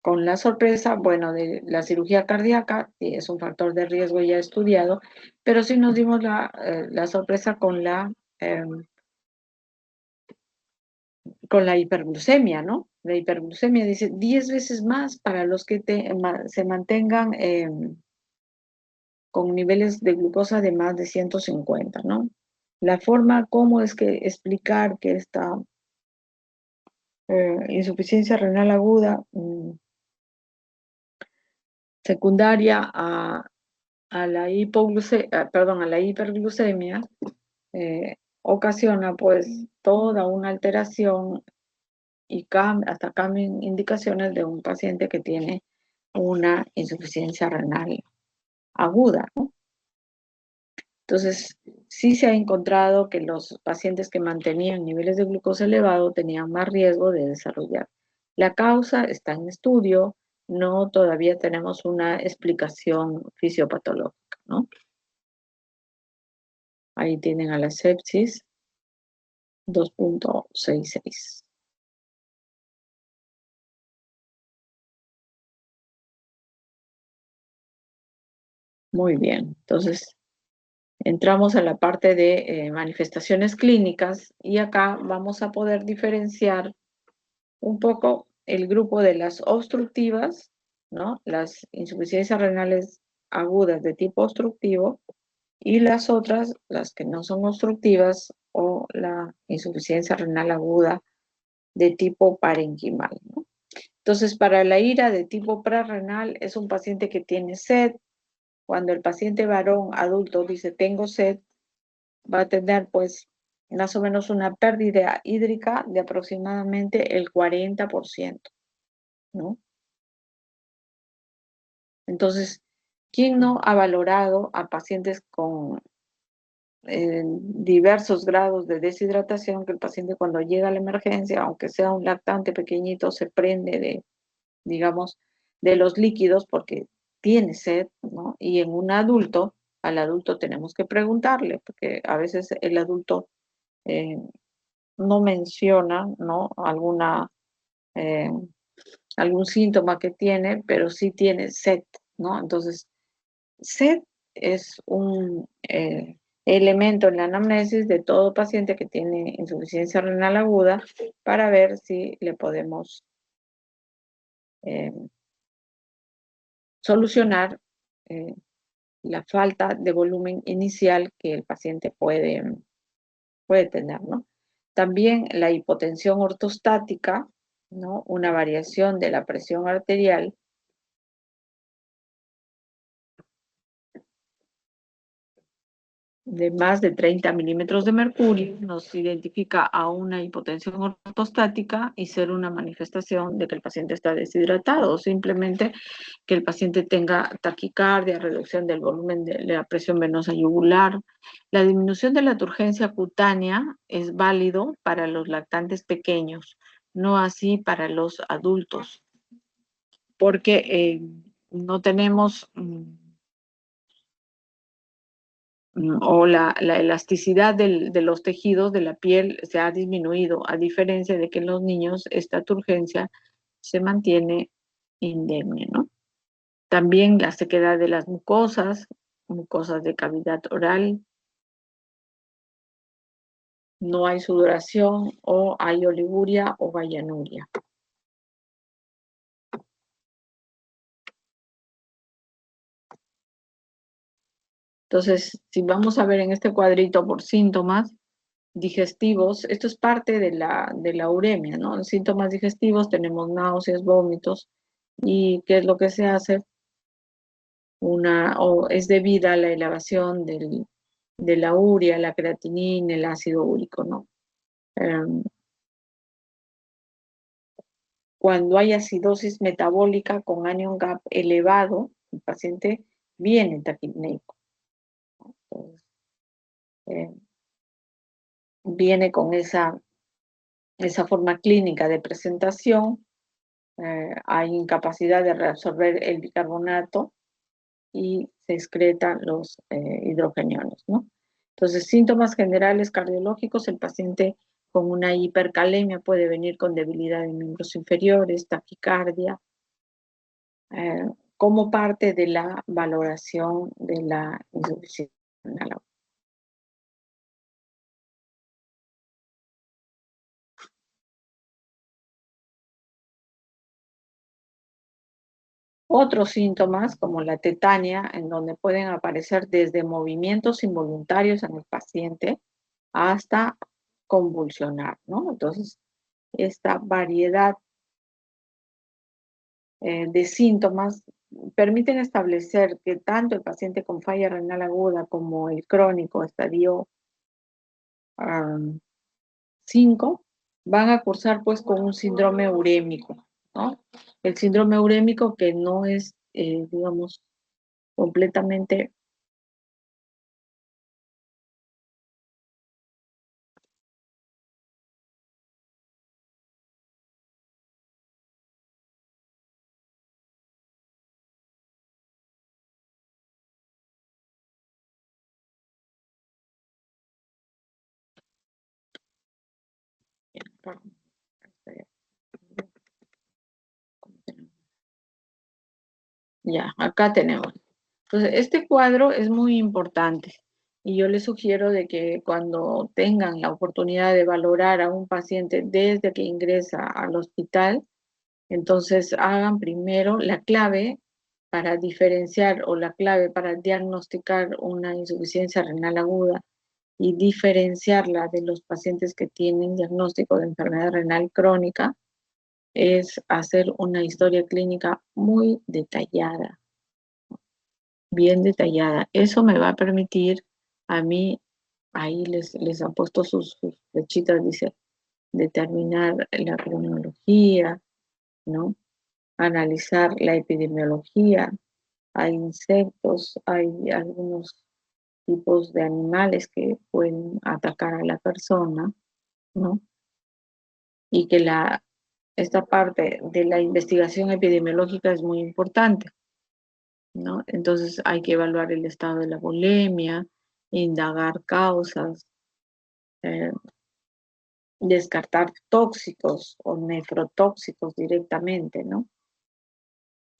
con la sorpresa, bueno, de la cirugía cardíaca, que es un factor de riesgo ya estudiado, pero sí nos dimos la sorpresa con la hiperglucemia, ¿no? La hiperglucemia dice 10 veces más para los que se mantengan con niveles de glucosa de más de 150, ¿no? La forma, cómo es que explicar que esta insuficiencia renal aguda secundaria a la a la hiperglucemia ocasiona pues toda una alteración y hasta cambian indicaciones de un paciente que tiene una insuficiencia renal aguda, ¿no? Entonces, sí se ha encontrado que los pacientes que mantenían niveles de glucosa elevado tenían más riesgo de desarrollar. La causa está en estudio, no todavía tenemos una explicación fisiopatológica, ¿no? Ahí tienen a la sepsis 2.66. Muy bien, entonces entramos a la parte de manifestaciones clínicas y acá vamos a poder diferenciar un poco el grupo de las obstructivas, ¿no? Las insuficiencias renales agudas de tipo obstructivo y las otras, las que no son obstructivas o la insuficiencia renal aguda de tipo parenquimal, ¿no? Entonces, para la ira de tipo prarrenal es un paciente que tiene sed, Cuando el paciente varón adulto dice tengo sed, va a tener pues más o menos una pérdida hídrica de aproximadamente el 40%, ¿no? Entonces, ¿quién no ha valorado a pacientes con diversos grados de deshidratación, que el paciente cuando llega a la emergencia, aunque sea un lactante pequeñito, se prende de, digamos, de los líquidos porque tiene sed, ¿no? Y en un adulto, al adulto tenemos que preguntarle, porque a veces el adulto eh, no menciona, ¿no? Eh, algún síntoma que tiene, pero sí tiene sed, ¿no? Entonces, sed es un elemento en la anamnesis de todo paciente que tiene insuficiencia renal aguda para ver si le podemos eh, solucionar eh, la falta de volumen inicial que el paciente puede tener, ¿no? También la hipotensión ortostática, ¿no? Una variación de la presión arterial de más de 30 milímetros de mercurio nos identifica a una hipotensión ortostática y ser una manifestación de que el paciente está deshidratado, o simplemente que el paciente tenga taquicardia, reducción del volumen de la presión venosa yugular. La disminución de la turgencia cutánea es válido para los lactantes pequeños, no así para los adultos, porque no tenemos o la elasticidad de los tejidos de la piel se ha disminuido, a diferencia de que en los niños esta turgencia se mantiene indemne, ¿no? También la sequedad de las mucosas de cavidad oral, no hay sudoración o hay oliguria o gallanuria. Entonces, si vamos a ver en este cuadrito por síntomas digestivos, esto es parte de la uremia, ¿no? En síntomas digestivos tenemos náuseas, vómitos, y ¿qué es lo que se hace? O es debida a la elevación de la urea, la creatinina, el ácido úrico, ¿no? Cuando hay acidosis metabólica con anion gap elevado, el paciente viene taquipneico. Entonces, eh, viene con esa forma clínica de presentación, hay incapacidad de reabsorber el bicarbonato y se excretan los hidrogeniones, ¿no? Entonces, síntomas generales cardiológicos, el paciente con una hipercalemia puede venir con debilidad de miembros inferiores, taquicardia, eh, como parte de la valoración de la insuficiencia renal. Otros síntomas, como la tetania, en donde pueden aparecer desde movimientos involuntarios en el paciente hasta convulsionar, ¿no? Entonces, esta variedad de síntomas permiten establecer que tanto el paciente con falla renal aguda como el crónico, estadio 5, van a cursar pues con un síndrome urémico, ¿no? El síndrome urémico que no es, digamos, completamente ya, acá tenemos. Entonces, este cuadro es muy importante y yo les sugiero de que cuando tengan la oportunidad de valorar a un paciente desde que ingresa al hospital, entonces hagan primero la clave para diferenciar o la clave para diagnosticar una insuficiencia renal aguda y diferenciarla de los pacientes que tienen diagnóstico de enfermedad renal crónica es hacer una historia clínica muy detallada. bien detallada. Eso me va a permitir a mí, ahí les han puesto sus flechitas, dice, determinar la cronología, ¿no? Analizar la epidemiología. Hay insectos, hay algunos tipos de animales que pueden atacar a la persona, ¿no? Y que esta parte de la investigación epidemiológica es muy importante, ¿no? Entonces hay que evaluar el estado de la bulimia, indagar causas, eh, descartar tóxicos o nefrotóxicos directamente, ¿no?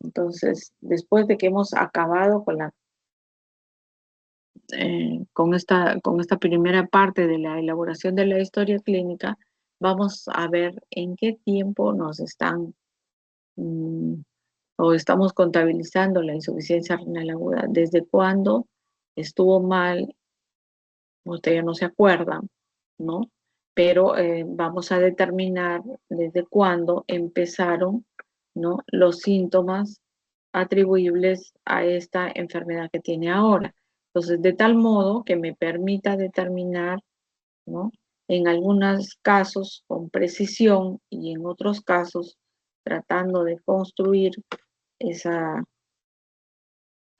Entonces, después de que hemos acabado con esta primera parte de la elaboración de la historia clínica, vamos a ver en qué tiempo nos están mm, o estamos contabilizando la insuficiencia renal aguda. ¿Desde cuándo estuvo mal? Usted ya no se acuerda, ¿no? Pero vamos a determinar desde cuándo empezaron, ¿no? Los síntomas atribuibles a esta enfermedad que tiene ahora. Entonces, de tal modo que me permita determinar, ¿no? En algunos casos con precisión y en otros casos tratando de construir esa,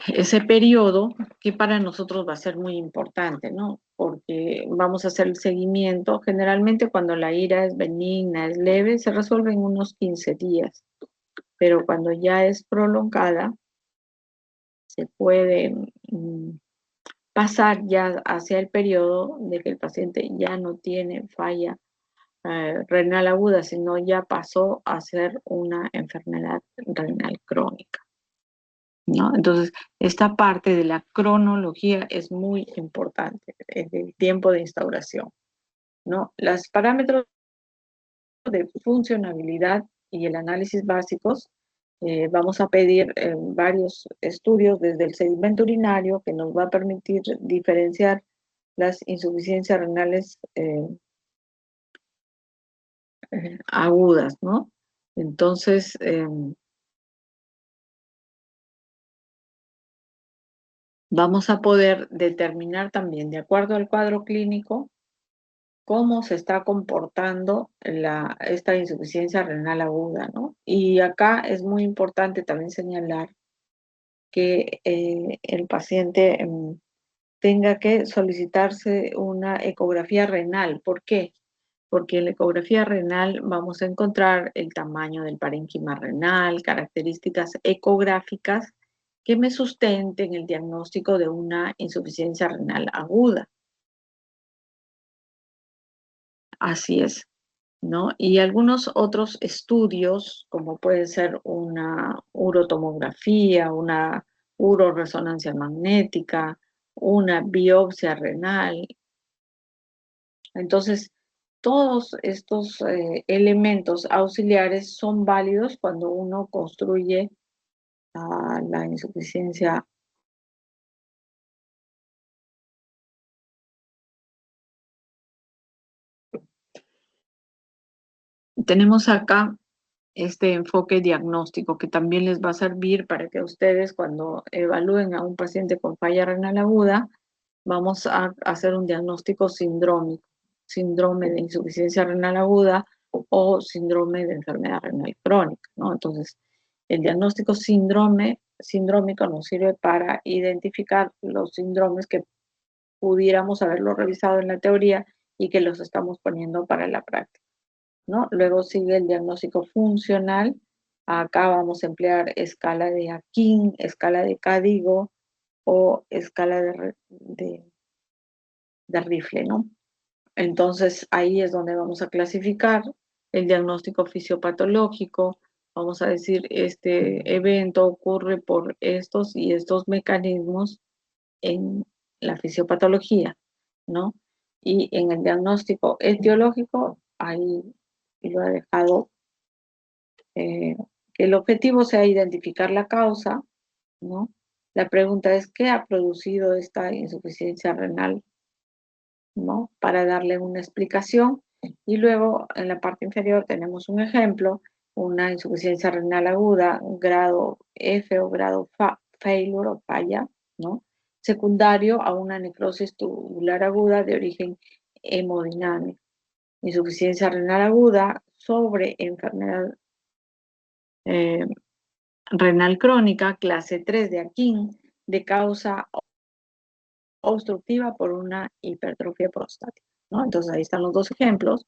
ese periodo que para nosotros va a ser muy importante, ¿no? Porque vamos a hacer el seguimiento. Generalmente cuando la ira es benigna, es leve, se resuelve en unos 15 días, pero cuando ya es prolongada, se puede pasar ya hacia el periodo de que el paciente ya no tiene falla renal aguda, sino ya pasó a ser una enfermedad renal crónica, ¿no? Entonces, esta parte de la cronología es muy importante, es el tiempo de instauración, ¿no? Los parámetros de funcionabilidad y el análisis básicos, vamos a pedir varios estudios desde el sedimento urinario que nos va a permitir diferenciar las insuficiencias renales agudas, ¿no? Entonces, vamos a poder determinar también, de acuerdo al cuadro clínico, cómo se está comportando esta insuficiencia renal aguda, ¿no? Y acá es muy importante también señalar que el paciente tenga que solicitarse una ecografía renal. ¿Por qué? Porque en la ecografía renal vamos a encontrar el tamaño del parénquima renal, características ecográficas que me sustenten el diagnóstico de una insuficiencia renal aguda. Así es, ¿no? Y algunos otros estudios, como puede ser una urotomografía, una uroresonancia magnética, una biopsia renal. Entonces, todos estos elementos auxiliares son válidos cuando uno construye la insuficiencia. Tenemos acá este enfoque diagnóstico que también les va a servir para que ustedes cuando evalúen a un paciente con falla renal aguda, vamos a hacer un diagnóstico sindrómico, síndrome de insuficiencia renal aguda o síndrome de enfermedad renal crónica, ¿no? Entonces, el diagnóstico sindrómico nos sirve para identificar los síndromes que pudiéramos haberlo revisado en la teoría y que los estamos poniendo para la práctica, ¿no? Luego sigue el diagnóstico funcional. Acá vamos a emplear escala de Akin, escala de Cadigo o escala de rifle, ¿no? Entonces ahí es donde vamos a clasificar el diagnóstico fisiopatológico. Vamos a decir, este evento ocurre por estos y estos mecanismos en la fisiopatología, ¿no? Y en el diagnóstico etiológico, ahí lo he dejado, eh, que el objetivo sea identificar la causa, ¿no? La pregunta es, ¿qué ha producido esta insuficiencia renal, ¿no? Para darle una explicación. Y luego en la parte inferior tenemos un ejemplo, una insuficiencia renal aguda, grado F o grado failure o falla, ¿no? Secundario a una necrosis tubular aguda de origen hemodinámico. Insuficiencia renal aguda sobre enfermedad eh, renal crónica, clase 3 de Akin, de causa obstructiva por una hipertrofia prostática, ¿no? Entonces ahí están los dos ejemplos.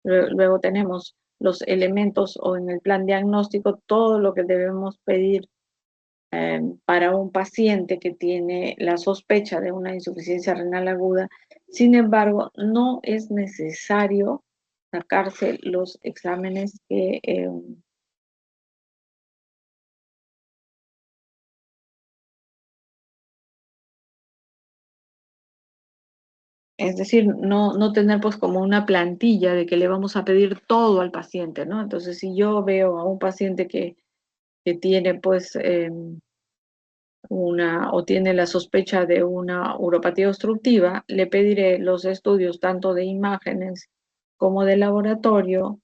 Luego tenemos los elementos o en el plan diagnóstico, todo lo que debemos pedir para un paciente que tiene la sospecha de una insuficiencia renal aguda. Sin embargo, no es necesario sacarse los exámenes que es decir, no tener pues como una plantilla de que le vamos a pedir todo al paciente, ¿no? Entonces, si yo veo a un paciente que tiene pues o tiene la sospecha de una uropatía obstructiva, le pediré los estudios tanto de imágenes como de laboratorio,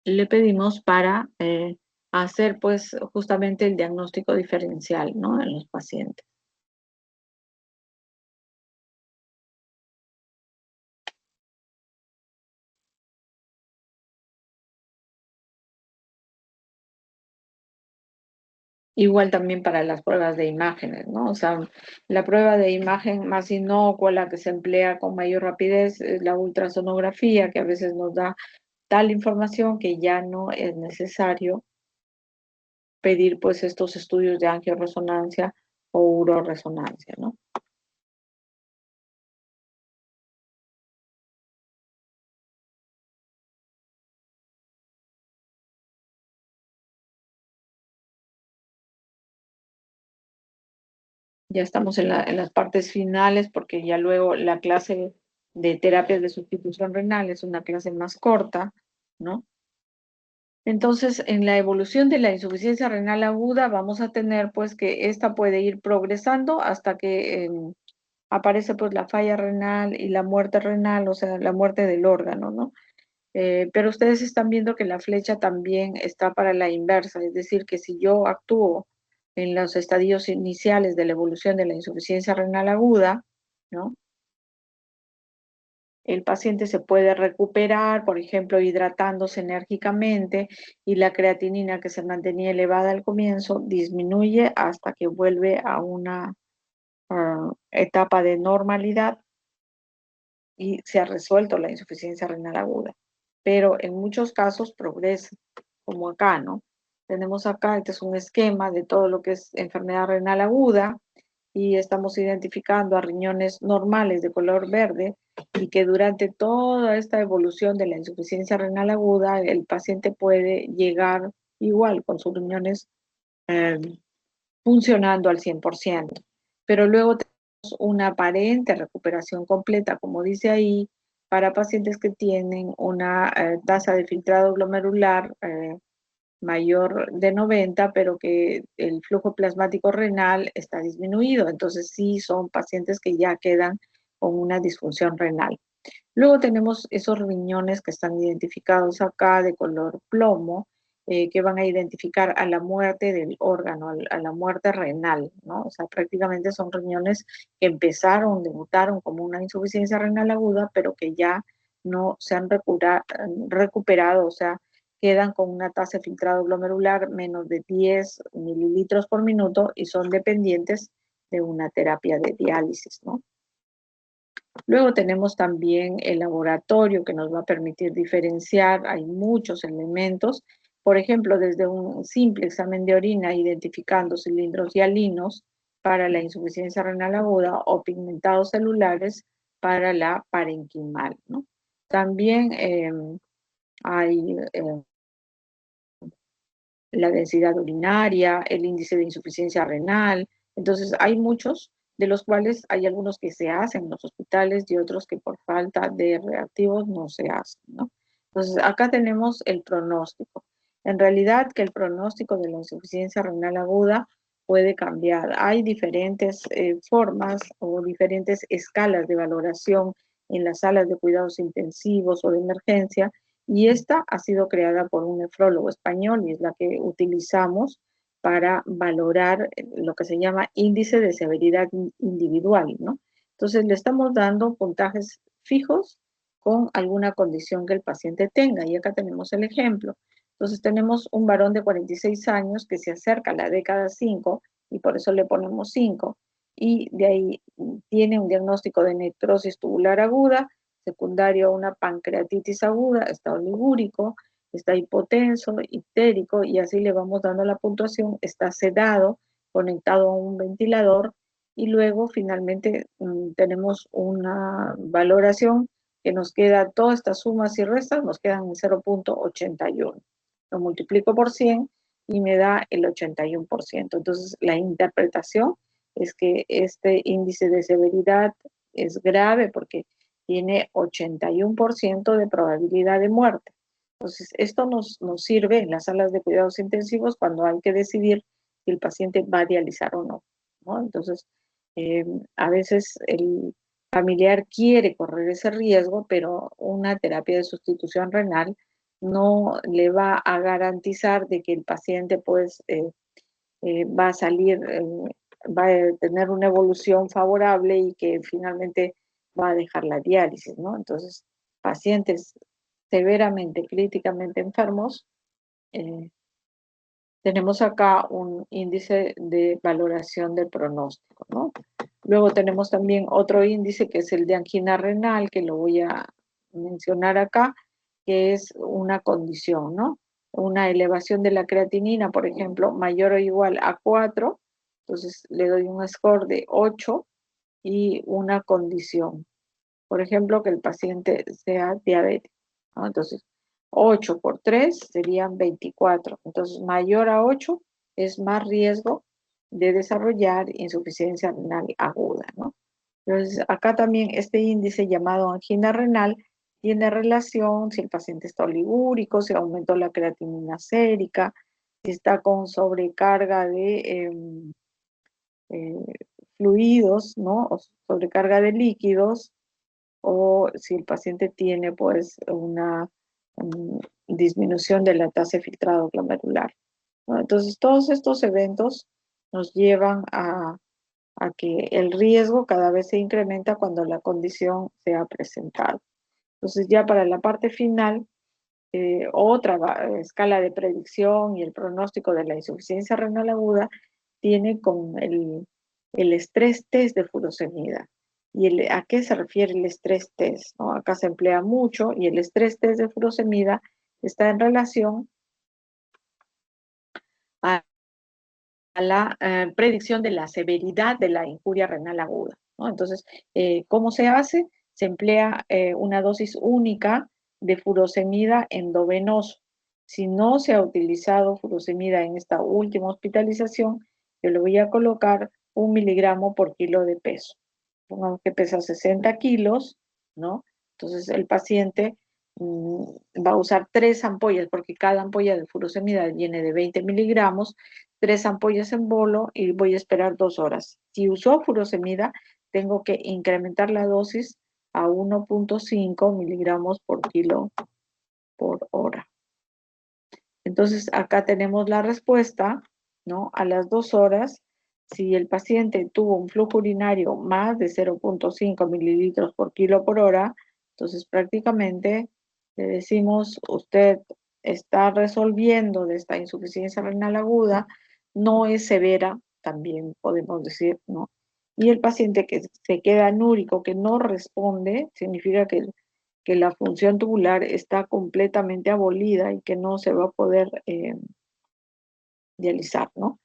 le pedimos para hacer pues justamente el diagnóstico diferencial, ¿no? En los pacientes. Igual también para las pruebas de imágenes, ¿no? O sea, la prueba de imagen más inocua, la que se emplea con mayor rapidez, es la ultrasonografía, que a veces nos da tal información que ya no es necesario pedir pues estos estudios de angioresonancia o uroresonancia, ¿no? Ya estamos en las partes finales porque ya luego la clase de terapias de sustitución renal es una clase más corta, ¿no? Entonces, en la evolución de la insuficiencia renal aguda vamos a tener pues que esta puede ir progresando hasta que aparece pues la falla renal y la muerte renal, o sea, la muerte del órgano, ¿no? Pero ustedes están viendo que la flecha también está para la inversa, es decir, que si yo actúo en los estadios iniciales de la evolución de la insuficiencia renal aguda, ¿no? El paciente se puede recuperar, por ejemplo, hidratándose enérgicamente y la creatinina que se mantenía elevada al comienzo disminuye hasta que vuelve a una etapa de normalidad y se ha resuelto la insuficiencia renal aguda. Pero en muchos casos progresa, como acá, ¿no? Tenemos acá, este es un esquema de todo lo que es enfermedad renal aguda y estamos identificando a riñones normales de color verde y que durante toda esta evolución de la insuficiencia renal aguda el paciente puede llegar igual con sus riñones eh, funcionando al 100%. Pero luego tenemos una aparente recuperación completa, como dice ahí, para pacientes que tienen una tasa de filtrado glomerular mayor de 90, pero que el flujo plasmático renal está disminuido. Entonces sí son pacientes que ya quedan con una disfunción renal. Luego tenemos esos riñones que están identificados acá de color plomo, que van a identificar a la muerte del órgano, a la muerte renal, ¿no? O sea, prácticamente son riñones que empezaron, debutaron como una insuficiencia renal aguda, pero que ya no se han recuperado, o sea, quedan con una tasa de filtrado glomerular menos de 10 mililitros por minuto y son dependientes de una terapia de diálisis, ¿no? Luego tenemos también el laboratorio que nos va a permitir diferenciar, hay muchos elementos, por ejemplo, desde un simple examen de orina identificando cilindros hialinos para la insuficiencia renal aguda o pigmentados celulares para la parenquimal, ¿no? También hay la densidad urinaria, el índice de insuficiencia renal. Entonces, hay muchos, de los cuales hay algunos que se hacen en los hospitales y otros que por falta de reactivos no se hacen, ¿no? Entonces, acá tenemos el pronóstico. En realidad, que el pronóstico de la insuficiencia renal aguda puede cambiar. Hay diferentes formas o diferentes escalas de valoración en las salas de cuidados intensivos o de emergencia y esta ha sido creada por un nefrólogo español y es la que utilizamos para valorar lo que se llama índice de severidad individual, ¿no? Entonces, le estamos dando puntajes fijos con alguna condición que el paciente tenga. Y acá tenemos el ejemplo. Entonces, tenemos un varón de 46 años que se acerca a la década 5 y por eso le ponemos 5. Y de ahí tiene un diagnóstico de necrosis tubular aguda, secundario a una pancreatitis aguda, está oligúrico, está hipotenso, ictérico, y así le vamos dando la puntuación, está sedado, conectado a un ventilador, y luego finalmente tenemos una valoración que nos queda, todas estas sumas y restas nos quedan en 0.81. Lo multiplico por 100 y me da el 81%. Entonces, la interpretación es que este índice de severidad es grave porque tiene 81% de probabilidad de muerte. Entonces, esto nos sirve en las salas de cuidados intensivos cuando hay que decidir si el paciente va a dializar o no, ¿no? Entonces, a veces el familiar quiere correr ese riesgo, pero una terapia de sustitución renal no le va a garantizar de que el paciente pues va a salir, va a tener una evolución favorable y que finalmente va a dejar la diálisis, ¿no? Entonces, pacientes severamente, críticamente enfermos, eh, tenemos acá un índice de valoración del pronóstico, ¿no? Luego tenemos también otro índice que es el de angina renal, que lo voy a mencionar acá, que es una condición, ¿no? Una elevación de la creatinina, por ejemplo, mayor o igual a 4, entonces le doy un score de 8 y una condición. Por ejemplo, que el paciente sea diabético, ¿no? Entonces, 8 por 3 serían 24. Entonces, mayor a 8 es más riesgo de desarrollar insuficiencia renal aguda, ¿no? Entonces, acá también este índice llamado angina renal tiene relación si el paciente está oligúrico, si aumentó la creatinina sérica, si está con sobrecarga de eh, fluidos, ¿no? O sobrecarga de líquidos, o si el paciente tiene pues una disminución de la tasa de filtrado glomerular, ¿no? Entonces, todos estos eventos nos llevan a que el riesgo cada vez se incrementa cuando la condición se ha presentado. Entonces, ya para la parte final, otra escala de predicción y el pronóstico de la insuficiencia renal aguda tiene con el estrés test de furosemida. ¿Y a qué se refiere el estrés test? ¿No? Acá se emplea mucho y el estrés test de furosemida está en relación a la predicción de la severidad de la injuria renal aguda, ¿no? Entonces, ¿cómo se hace? Se emplea una dosis única de furosemida endovenoso. Si no se ha utilizado furosemida en esta última hospitalización, yo le voy a colocar 1 miligramo por kilo de peso. Pongamos que pesa 60 kilos, ¿no? Entonces el paciente va a usar 3 ampollas, porque cada ampolla de furosemida viene de 20 miligramos, 3 ampollas en bolo y voy a esperar 2 horas. Si usó furosemida, tengo que incrementar la dosis a 1.5 miligramos por kilo por hora. Entonces, acá tenemos la respuesta, ¿no? A las 2 horas, si el paciente tuvo un flujo urinario más de 0.5 mililitros por kilo por hora, entonces prácticamente le decimos, usted está resolviendo de esta insuficiencia renal aguda, no es severa, también podemos decir, ¿no? Y el paciente que se queda anúrico, que no responde, significa que la función tubular está completamente abolida y que no se va a poder dializar, ¿no?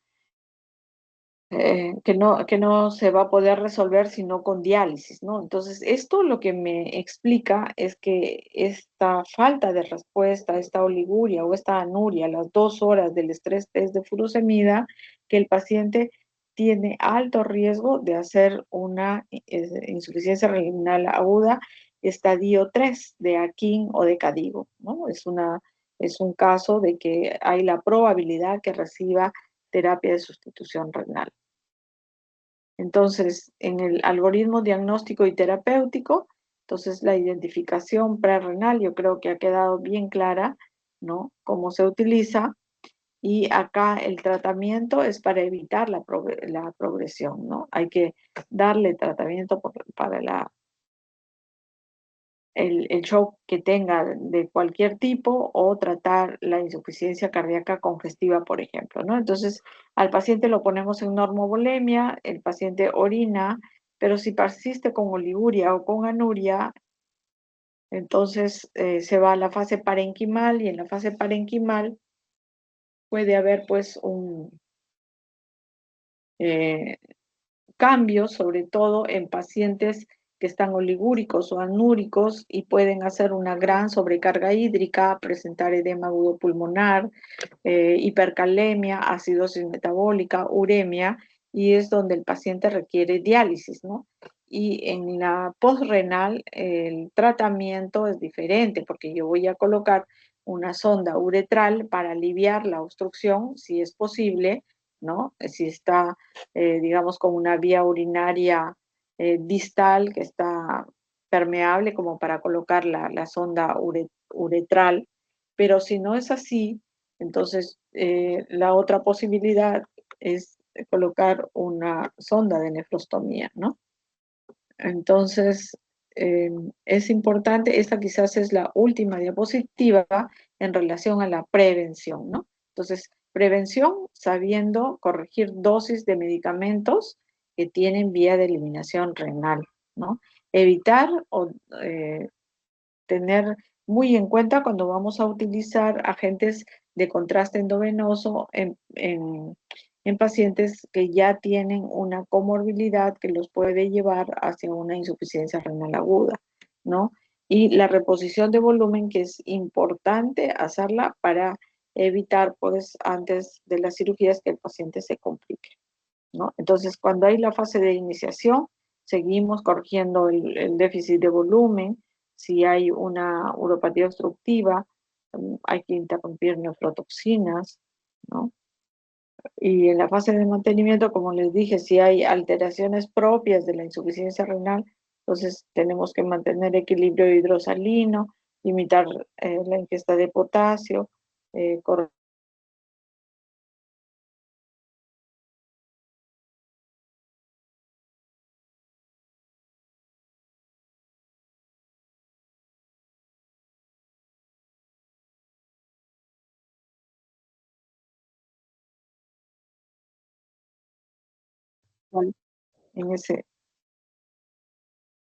Que no se va a poder resolver sino con diálisis, ¿no? Entonces, esto lo que me explica es que esta falta de respuesta, esta oliguria o esta anuria a las 2 horas del estrés test de furosemida, que el paciente tiene alto riesgo de hacer una insuficiencia renal aguda estadio 3 de Akin o de Cadigo, ¿no? Es un caso de que hay la probabilidad que reciba terapia de sustitución renal. Entonces, en el algoritmo diagnóstico y terapéutico, entonces la identificación prerrenal yo creo que ha quedado bien clara, ¿no? Cómo se utiliza. Y acá el tratamiento es para evitar la progresión, ¿no? Hay que darle tratamiento para el shock que tenga de cualquier tipo o tratar la insuficiencia cardíaca congestiva, por ejemplo, ¿no? Entonces, al paciente lo ponemos en normovolemia, el paciente orina, pero si persiste con oliguria o con anuria, entonces se va a la fase parenquimal y en la fase parenquimal puede haber pues un eh, cambio, sobre todo en pacientes que están oligúricos o anúricos y pueden hacer una gran sobrecarga hídrica, presentar edema agudo pulmonar, hipercalemia, acidosis metabólica, uremia, y es donde el paciente requiere diálisis, ¿no? Y en la postrenal el tratamiento es diferente porque yo voy a colocar una sonda uretral para aliviar la obstrucción, si es posible, ¿no? Si está, digamos, con una vía urinaria distal que está permeable como para colocar la sonda uretral, pero si no es así, entonces la otra posibilidad es colocar una sonda de nefrostomía, ¿no? Entonces, es importante, esta quizás es la última diapositiva en relación a la prevención, ¿no? Entonces, prevención sabiendo corregir dosis de medicamentos que tienen vía de eliminación renal, ¿no? Evitar o tener muy en cuenta cuando vamos a utilizar agentes de contraste endovenoso en pacientes que ya tienen una comorbilidad que los puede llevar hacia una insuficiencia renal aguda, ¿no? Y la reposición de volumen, que es importante hacerla para evitar, pues, antes de las cirugías que el paciente se complique, ¿no? Entonces, cuando hay la fase de iniciación, seguimos corrigiendo el déficit de volumen. Si hay una uropatía obstructiva, hay que interrumpir nefrotoxinas, ¿no? Y en la fase de mantenimiento, como les dije, si hay alteraciones propias de la insuficiencia renal, entonces tenemos que mantener equilibrio hidrosalino, limitar la ingesta de potasio, corregir. en ese,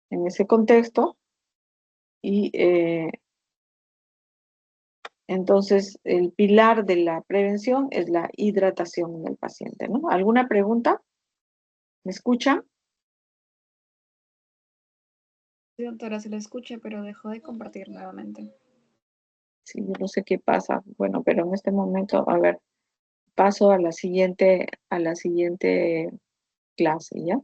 en ese contexto. Y entonces el pilar de la prevención es la hidratación del paciente, ¿no? ¿Alguna pregunta? ¿Me escucha? Sí, doctora, se le escucha, pero dejó de compartir nuevamente. Sí, yo no sé qué pasa. Bueno, pero en este momento, a ver, paso a la siguiente clase, ¿ya?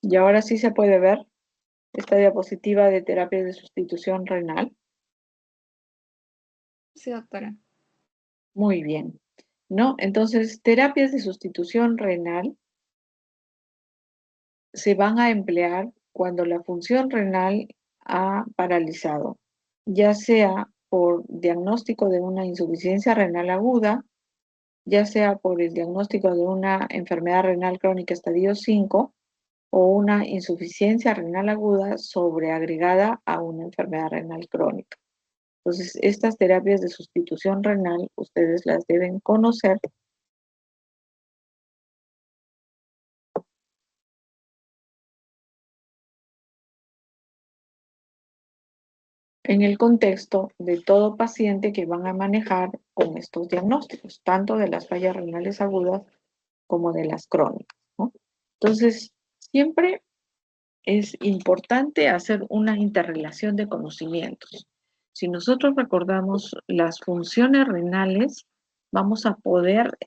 Y ahora sí se puede ver esta diapositiva de terapia de sustitución renal. Sí, doctora. Muy bien, ¿no? Entonces, terapias de sustitución renal se van a emplear cuando la función renal ha paralizado, ya sea por diagnóstico de una insuficiencia renal aguda, ya sea por el diagnóstico de una enfermedad renal crónica estadio 5 o una insuficiencia renal aguda sobreagregada a una enfermedad renal crónica. Entonces, estas terapias de sustitución renal ustedes las deben conocer en el contexto de todo paciente que van a manejar con estos diagnósticos, tanto de las fallas renales agudas como de las crónicas, ¿no? Entonces, siempre es importante hacer una interrelación de conocimientos. Si nosotros recordamos las funciones renales, vamos a poder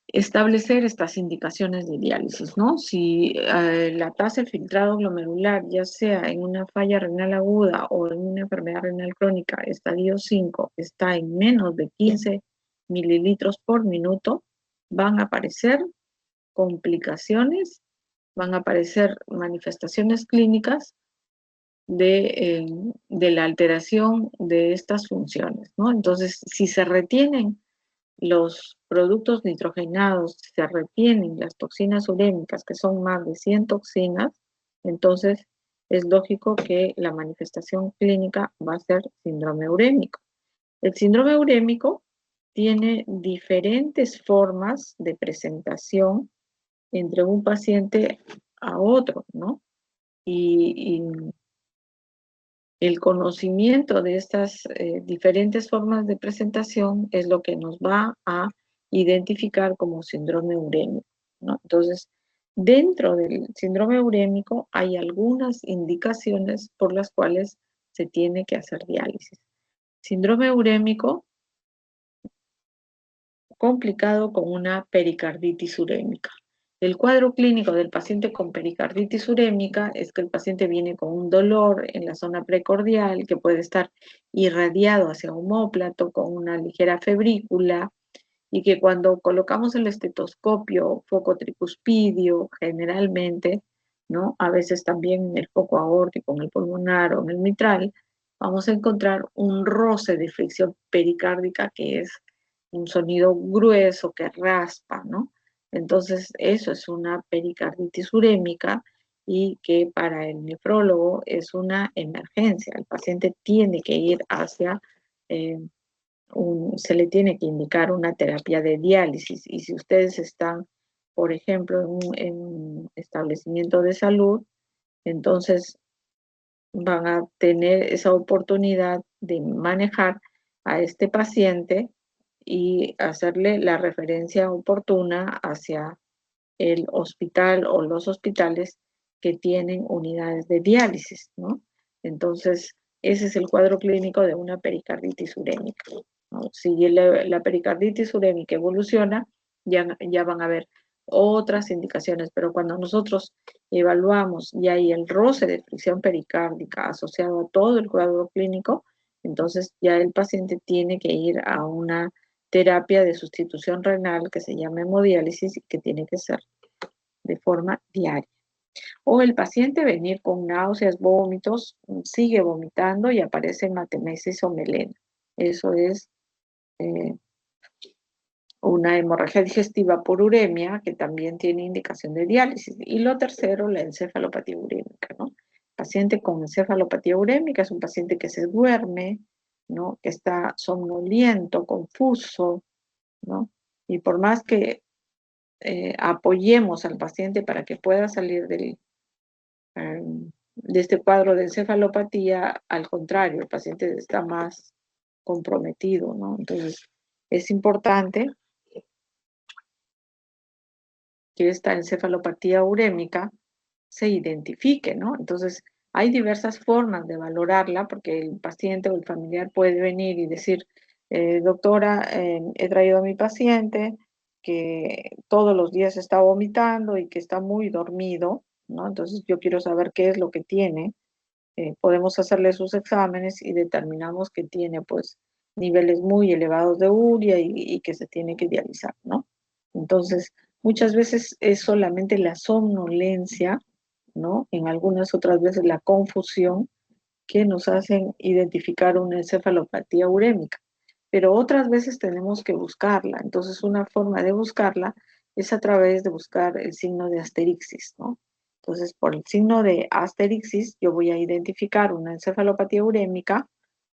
establecer estas indicaciones de diálisis, ¿no? Si la tasa de filtrado glomerular, ya sea en una falla renal aguda o en una enfermedad renal crónica, estadio 5, está en menos de 15 mililitros por minuto, van a aparecer complicaciones, van a aparecer manifestaciones clínicas de la alteración de estas funciones, ¿no? Entonces, si se retienen los productos nitrogenados, se retienen las toxinas urémicas, que son más de 100 toxinas, entonces es lógico que la manifestación clínica va a ser síndrome urémico. El síndrome urémico tiene diferentes formas de presentación entre un paciente a otro, ¿no? Y el conocimiento de estas diferentes formas de presentación es lo que nos va a identificar como síndrome urémico, ¿no? Entonces, dentro del síndrome urémico hay algunas indicaciones por las cuales se tiene que hacer diálisis. Síndrome urémico complicado con una pericarditis urémica. El cuadro clínico del paciente con pericarditis urémica es que el paciente viene con un dolor en la zona precordial que puede estar irradiado hacia omóplato con una ligera febrícula y que cuando colocamos el estetoscopio, foco tricuspidio, generalmente, ¿no? A veces también en el foco aórtico, en el pulmonar o en el mitral, vamos a encontrar un roce de fricción pericárdica que es un sonido grueso que raspa, ¿no? Entonces, eso es una pericarditis urémica y que para el nefrólogo es una emergencia. El paciente tiene que ir hacia, se le tiene que indicar una terapia de diálisis. Y si ustedes están, por ejemplo, en un establecimiento de salud, entonces van a tener esa oportunidad de manejar a este paciente y hacerle la referencia oportuna hacia el hospital o los hospitales que tienen unidades de diálisis, ¿no? Entonces, ese es el cuadro clínico de una pericarditis urémica, ¿no? Si la pericarditis urémica evoluciona, ya van a haber otras indicaciones, pero cuando nosotros evaluamos y hay el roce de fricción pericárdica asociado a todo el cuadro clínico, entonces ya el paciente tiene que ir a una terapia de sustitución renal que se llama hemodiálisis y que tiene que ser de forma diaria. O el paciente venir con náuseas, vómitos, sigue vomitando y aparece hematemesis o melena. Eso es eh, una hemorragia digestiva por uremia que también tiene indicación de diálisis. Y lo tercero, la encefalopatía urémica, ¿no? Paciente con encefalopatía urémica es un paciente que se duerme, ¿no? Que está somnoliento, confuso, ¿no? Y por más que apoyemos al paciente para que pueda salir de este cuadro de encefalopatía, al contrario, el paciente está más comprometido, ¿no? Entonces, es importante que esta encefalopatía urémica se identifique, ¿no? Entonces, hay diversas formas de valorarla porque el paciente o el familiar puede venir y decir, doctora, he traído a mi paciente que todos los días está vomitando y que está muy dormido, ¿no? Entonces, yo quiero saber qué es lo que tiene. Podemos hacerle sus exámenes y determinamos que tiene, pues, niveles muy elevados de urea y que se tiene que dializar, ¿no? Entonces, muchas veces es solamente la somnolencia, ¿no? En algunas otras veces la confusión que nos hacen identificar una encefalopatía urémica, pero otras veces tenemos que buscarla. Entonces, una forma de buscarla es a través de buscar el signo de asterixis, ¿no? Entonces, por el signo de asterixis, yo voy a identificar una encefalopatía urémica,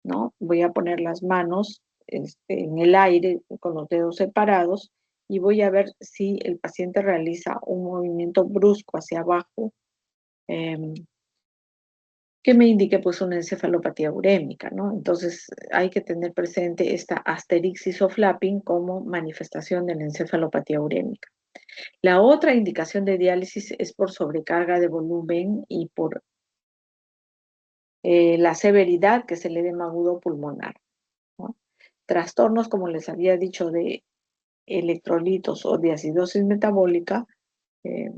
¿no? Voy a poner las manos en el aire con los dedos separados y voy a ver si el paciente realiza un movimiento brusco hacia abajo, eh, que me indique pues una encefalopatía urémica, ¿no? Entonces hay que tener presente esta asterixis o flapping como manifestación de la encefalopatía urémica. La otra indicación de diálisis es por sobrecarga de volumen y por la severidad que es el edema agudo pulmonar, ¿no? Trastornos, como les había dicho, de electrolitos o de acidosis metabólica, eh,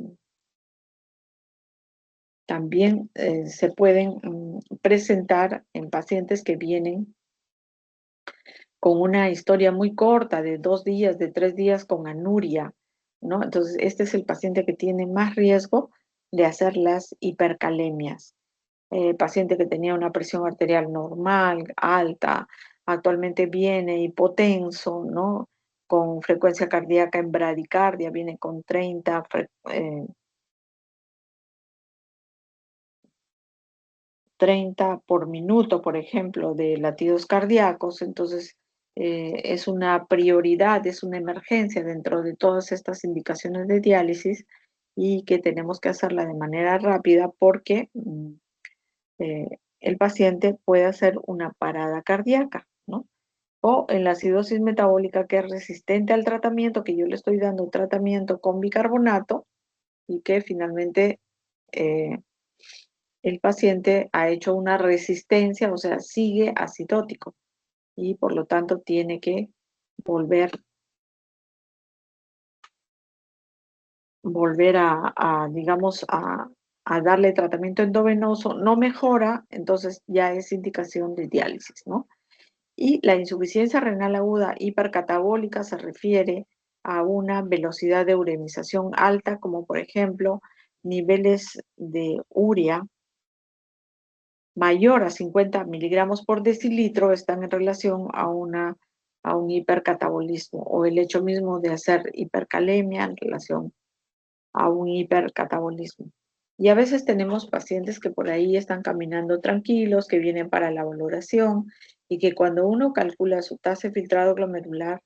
también se pueden presentar en pacientes que vienen con una historia muy corta de 2 días, de 3 días con anuria, ¿no? Entonces, este es el paciente que tiene más riesgo de hacer las hipercalemias. Paciente que tenía una presión arterial normal, alta, actualmente viene hipotenso, ¿no? Con frecuencia cardíaca en bradicardia, viene con 30 por minuto, por ejemplo, de latidos cardíacos. Entonces, es una prioridad, es una emergencia dentro de todas estas indicaciones de diálisis y que tenemos que hacerla de manera rápida porque el paciente puede hacer una parada cardíaca, ¿no? O en la acidosis metabólica que es resistente al tratamiento, que yo le estoy dando tratamiento con bicarbonato y que finalmente eh, el paciente ha hecho una resistencia, o sea, sigue acidótico y por lo tanto tiene que volver, volver digamos, a darle tratamiento endovenoso, no mejora, entonces ya es indicación de diálisis, ¿no? Y la insuficiencia renal aguda hipercatabólica se refiere a una velocidad de uremización alta, como por ejemplo niveles de urea mayor a 50 miligramos por decilitro están en relación a un hipercatabolismo o el hecho mismo de hacer hipercalemia en relación a un hipercatabolismo. Y a veces tenemos pacientes que por ahí están caminando tranquilos, que vienen para la valoración y que cuando uno calcula su tasa de filtrado glomerular,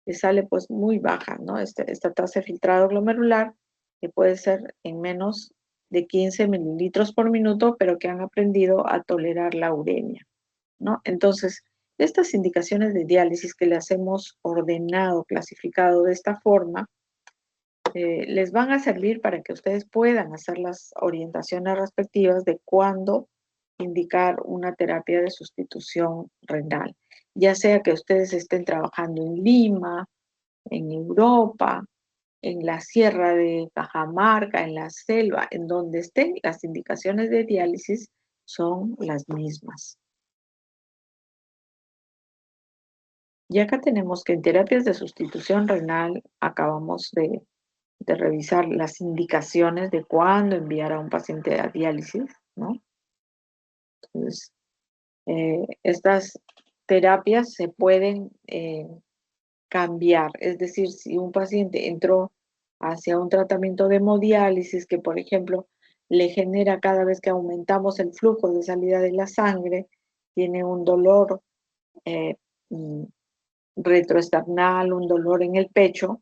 le sale pues muy baja, ¿no? Esta tasa de filtrado glomerular, que puede ser en menos de 15 mililitros por minuto, pero que han aprendido a tolerar la uremia, ¿no? Entonces, estas indicaciones de diálisis que les hemos ordenado, clasificado de esta forma, les van a servir para que ustedes puedan hacer las orientaciones respectivas de cuándo indicar una terapia de sustitución renal, ya sea que ustedes estén trabajando en Lima, en Europa, en la sierra de Cajamarca, en la selva, en donde estén, las indicaciones de diálisis son las mismas. Y acá tenemos que en terapias de sustitución renal acabamos de revisar las indicaciones de cuándo enviar a un paciente a diálisis, ¿no? Entonces, estas terapias se pueden cambiar, es decir, si un paciente entró hacia un tratamiento de hemodiálisis que, por ejemplo, le genera cada vez que aumentamos el flujo de salida de la sangre, tiene un dolor eh, mm, retroesternal, un dolor en el pecho,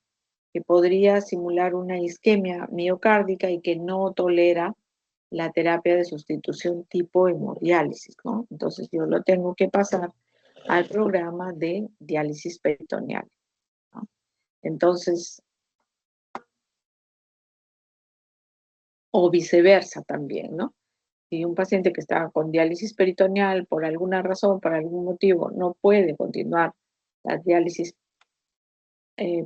que podría simular una isquemia miocárdica y que no tolera la terapia de sustitución tipo hemodiálisis, ¿no? Entonces yo lo tengo que pasar al programa de diálisis peritoneal, ¿no? Entonces, o viceversa también, ¿no? Si un paciente que está con diálisis peritoneal por alguna razón, por algún motivo, no puede continuar las diálisis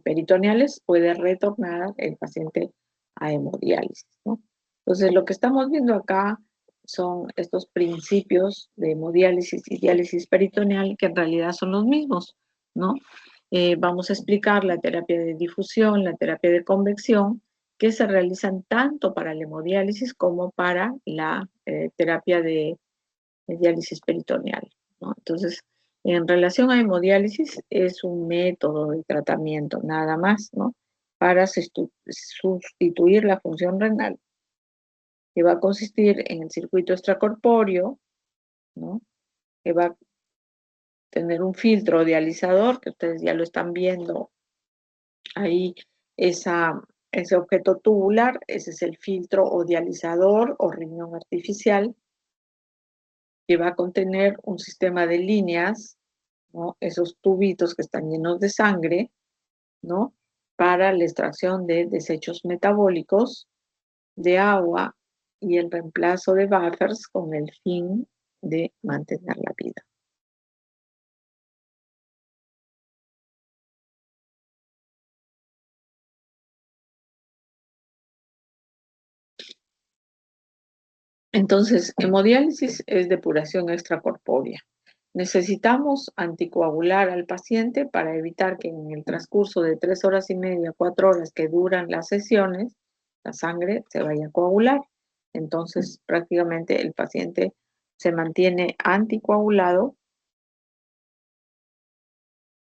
peritoneales, puede retornar el paciente a hemodiálisis, ¿no? Entonces, lo que estamos viendo acá son estos principios de hemodiálisis y diálisis peritoneal que en realidad son los mismos, ¿no? Vamos a explicar la terapia de difusión, la terapia de convección, que se realizan tanto para la hemodiálisis como para la terapia de diálisis peritoneal, ¿no? Entonces, en relación a hemodiálisis, es un método de tratamiento nada más, ¿no? Para sustituir la función renal, que va a consistir en el circuito extracorpóreo, ¿no? Que va a tener un filtro dializador, que ustedes ya lo están viendo ahí, ese objeto tubular, ese es el filtro o dializador o riñón artificial, que va a contener un sistema de líneas, ¿no? Esos tubitos que están llenos de sangre, ¿no? Para la extracción de desechos metabólicos, de agua y el reemplazo de buffers con el fin de mantener la vida. Entonces, hemodiálisis es depuración extracorpórea. Necesitamos anticoagular al paciente para evitar que en el transcurso de 3 horas y media, 4 horas que duran las sesiones, la sangre se vaya a coagular. Entonces, prácticamente el paciente se mantiene anticoagulado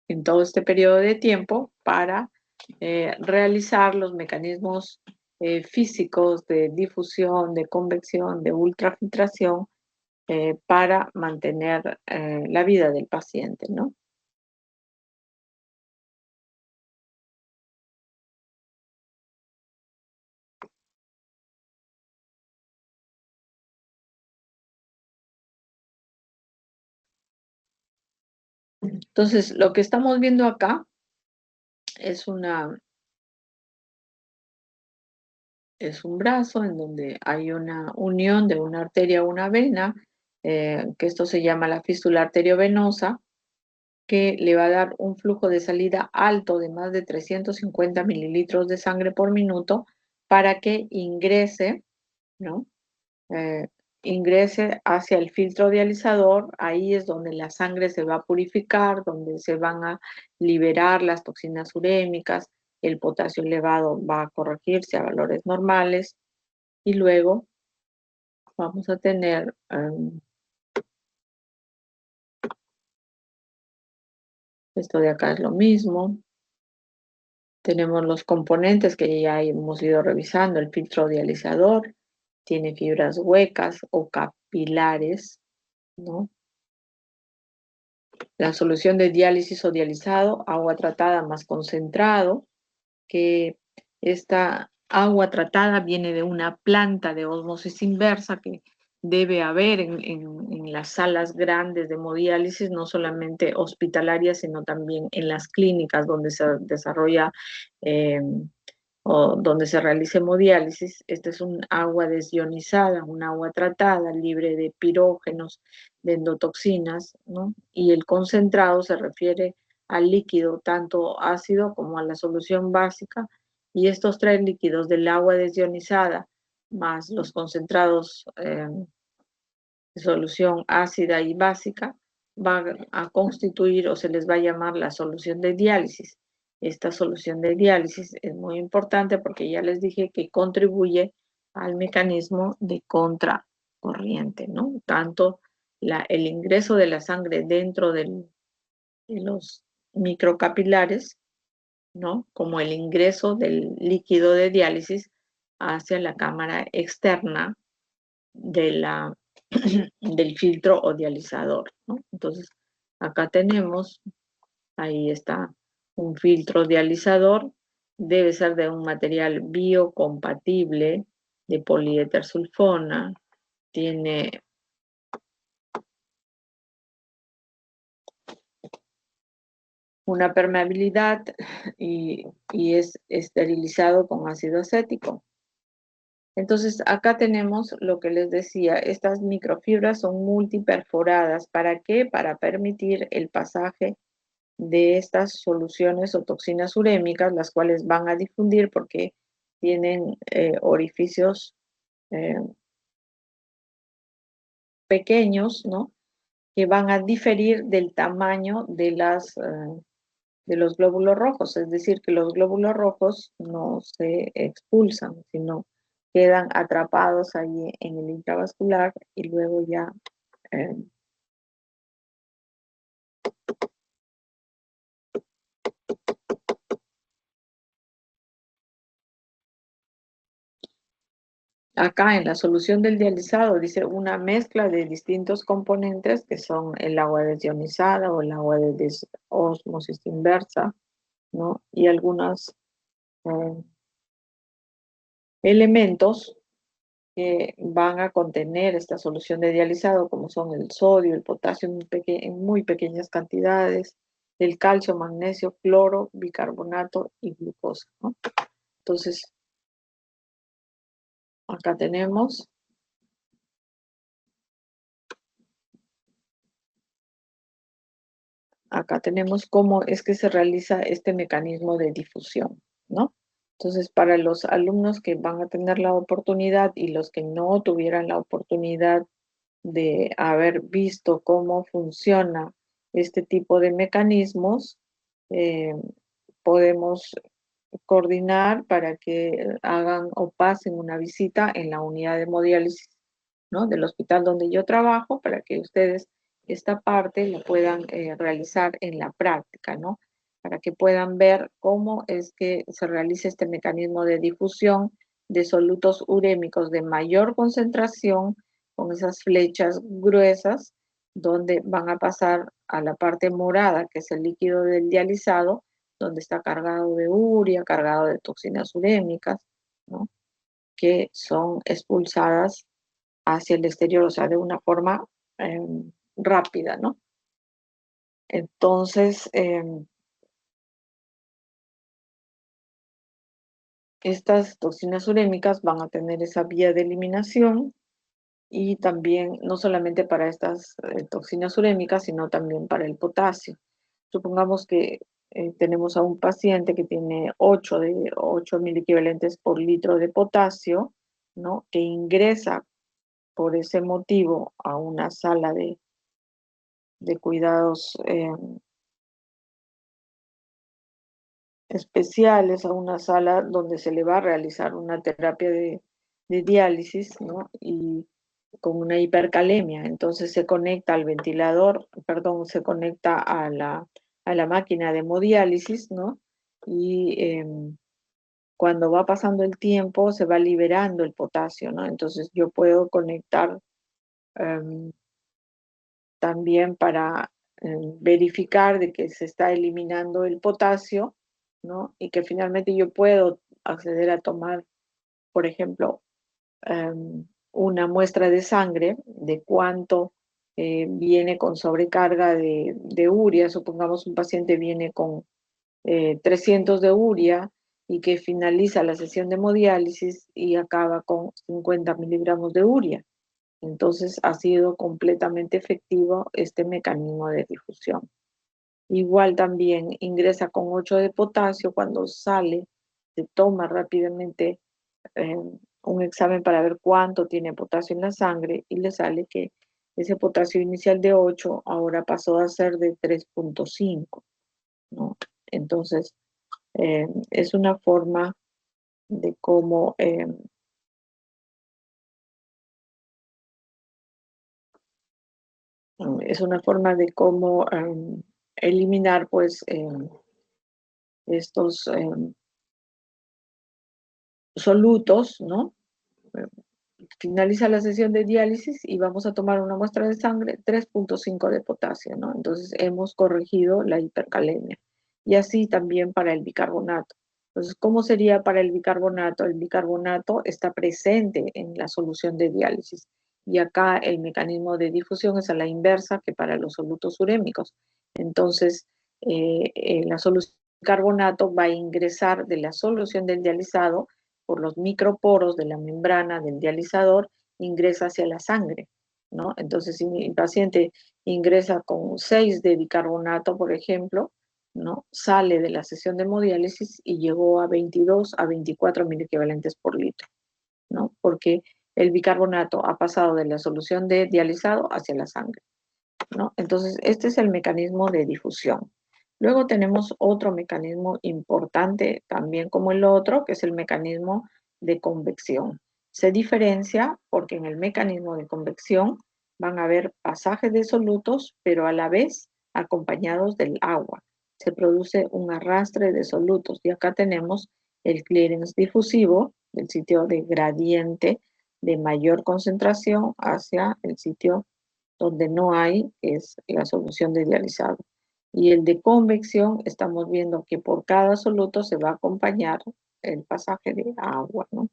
en todo este periodo de tiempo para realizar los mecanismos físicos de difusión, de convección, de ultrafiltración para mantener la vida del paciente, ¿no? Entonces, lo que estamos viendo acá es un brazo en donde hay una unión de una arteria a una vena, que esto se llama la fístula arteriovenosa, que le va a dar un flujo de salida alto de más de 350 mililitros de sangre por minuto para que ingrese, ¿no? Eh, ingrese hacia el filtro dializador. Ahí es donde la sangre se va a purificar, donde se van a liberar las toxinas urémicas, el potasio elevado va a corregirse a valores normales y luego vamos a tener esto de acá es lo mismo. Tenemos los componentes que ya hemos ido revisando. El filtro dializador tiene fibras huecas o capilares, ¿no? La solución de diálisis o dializado, agua tratada más concentrado, que esta agua tratada viene de una planta de ósmosis inversa que debe haber en las salas grandes de hemodiálisis, no solamente hospitalarias, sino también en las clínicas donde se desarrolla eh, o donde se realice hemodiálisis. Esta es un agua desionizada, un agua tratada, libre de pirógenos, de endotoxinas, ¿no? Y el concentrado se refiere al líquido, tanto ácido como a la solución básica, y estos tres líquidos del agua desionizada más los concentrados de solución ácida y básica van a constituir o se les va a llamar la solución de diálisis. Esta solución de diálisis es muy importante porque ya les dije que contribuye al mecanismo de contracorriente, ¿no? Tanto el ingreso de la sangre dentro de los microcapilares, ¿no? Como el ingreso del líquido de diálisis hacia la cámara externa de del filtro o dializador, ¿no? Entonces, acá tenemos, ahí está, un filtro dializador, debe ser de un material biocompatible, de poliéter sulfona, tiene una permeabilidad y es esterilizado con ácido acético. Entonces, acá tenemos lo que les decía, estas microfibras son multiperforadas. ¿Para qué? Para permitir el pasaje de estas soluciones o toxinas urémicas, las cuales van a difundir porque tienen orificios eh, pequeños, ¿no? Que van a diferir del tamaño de los glóbulos rojos, es decir, que los glóbulos rojos no se expulsan, sino quedan atrapados ahí en el intravascular y luego ya eh, acá en la solución del dializado dice una mezcla de distintos componentes que son el agua desionizada o el agua de osmosis inversa, ¿no? Y algunos eh, elementos que van a contener esta solución de dializado, como son el sodio, el potasio en muy pequeñas cantidades, el calcio, magnesio, cloro, bicarbonato y glucosa, ¿no? Entonces, acá tenemos cómo es que se realiza este mecanismo de difusión, ¿no? Entonces, para los alumnos que van a tener la oportunidad y los que no tuvieran la oportunidad de haber visto cómo funciona este tipo de mecanismos, eh, podemos coordinar para que hagan o pasen una visita en la unidad de hemodiálisis, ¿no? Del hospital donde yo trabajo, para que ustedes esta parte la puedan realizar en la práctica, ¿no? Para que puedan ver cómo es que se realiza este mecanismo de difusión de solutos urémicos de mayor concentración con esas flechas gruesas donde van a pasar a la parte morada, que es el líquido del dializado, donde está cargado de urea, cargado de toxinas urémicas, ¿no? Que son expulsadas hacia el exterior, o sea, de una forma eh, rápida, ¿no? Entonces, estas toxinas urémicas van a tener esa vía de eliminación y también no solamente para estas toxinas urémicas, sino también para el potasio. Supongamos que tenemos a un paciente que tiene 8 mil equivalentes por litro de potasio, ¿no? Que ingresa por ese motivo a una sala de cuidados especiales, a una sala donde se le va a realizar una terapia de diálisis, ¿no? Y con una hipercalemia. Entonces se conecta al ventilador, perdón, se conecta a la máquina de hemodiálisis, ¿no? Y cuando va pasando el tiempo se va liberando el potasio, ¿no? Entonces yo puedo conectar em, también para verificar de que se está eliminando el potasio, ¿no? Y que finalmente yo puedo acceder a tomar, por ejemplo, una muestra de sangre de cuánto viene con sobrecarga de urea. Supongamos un paciente viene con 300 de urea y que finaliza la sesión de hemodiálisis y acaba con 50 miligramos de urea. Entonces ha sido completamente efectivo este mecanismo de difusión. Igual también ingresa con 8 de potasio, cuando sale, se toma rápidamente eh, un examen para ver cuánto tiene potasio en la sangre y le sale que ese potasio inicial de 8 ahora pasó a ser de 3,5, ¿no? Entonces, es una forma de cómo es una forma de cómo eliminar pues estos solutos, ¿no? Finaliza la sesión de diálisis y vamos a tomar una muestra de sangre, 3,5 de potasio, ¿no? Entonces hemos corregido la hipercalemia. Y así también para el bicarbonato. Entonces, ¿cómo sería para el bicarbonato? El bicarbonato está presente en la solución de diálisis. Y acá el mecanismo de difusión es a la inversa que para los solutos urémicos. Entonces, la solución de bicarbonato va a ingresar de la solución del dializado por los microporos de la membrana del dializador, ingresa hacia la sangre, ¿no? Entonces, si mi paciente ingresa con 6 de bicarbonato, por ejemplo, ¿no? Sale de la sesión de hemodiálisis y llegó a 22 a 24 mil equivalentes por litro, ¿no? Porque el bicarbonato ha pasado de la solución de dializado hacia la sangre, ¿no? Entonces, este es el mecanismo de difusión. Luego tenemos otro mecanismo importante también como el otro, que es el mecanismo de convección. Se diferencia porque en el mecanismo de convección van a haber pasajes de solutos, pero a la vez acompañados del agua. Se produce un arrastre de solutos y acá tenemos el clearance difusivo, el sitio de gradiente de mayor concentración hacia el sitio donde no hay, es la solución de dializado. Y el de convección, estamos viendo que por cada soluto se va a acompañar el pasaje de agua, ¿no?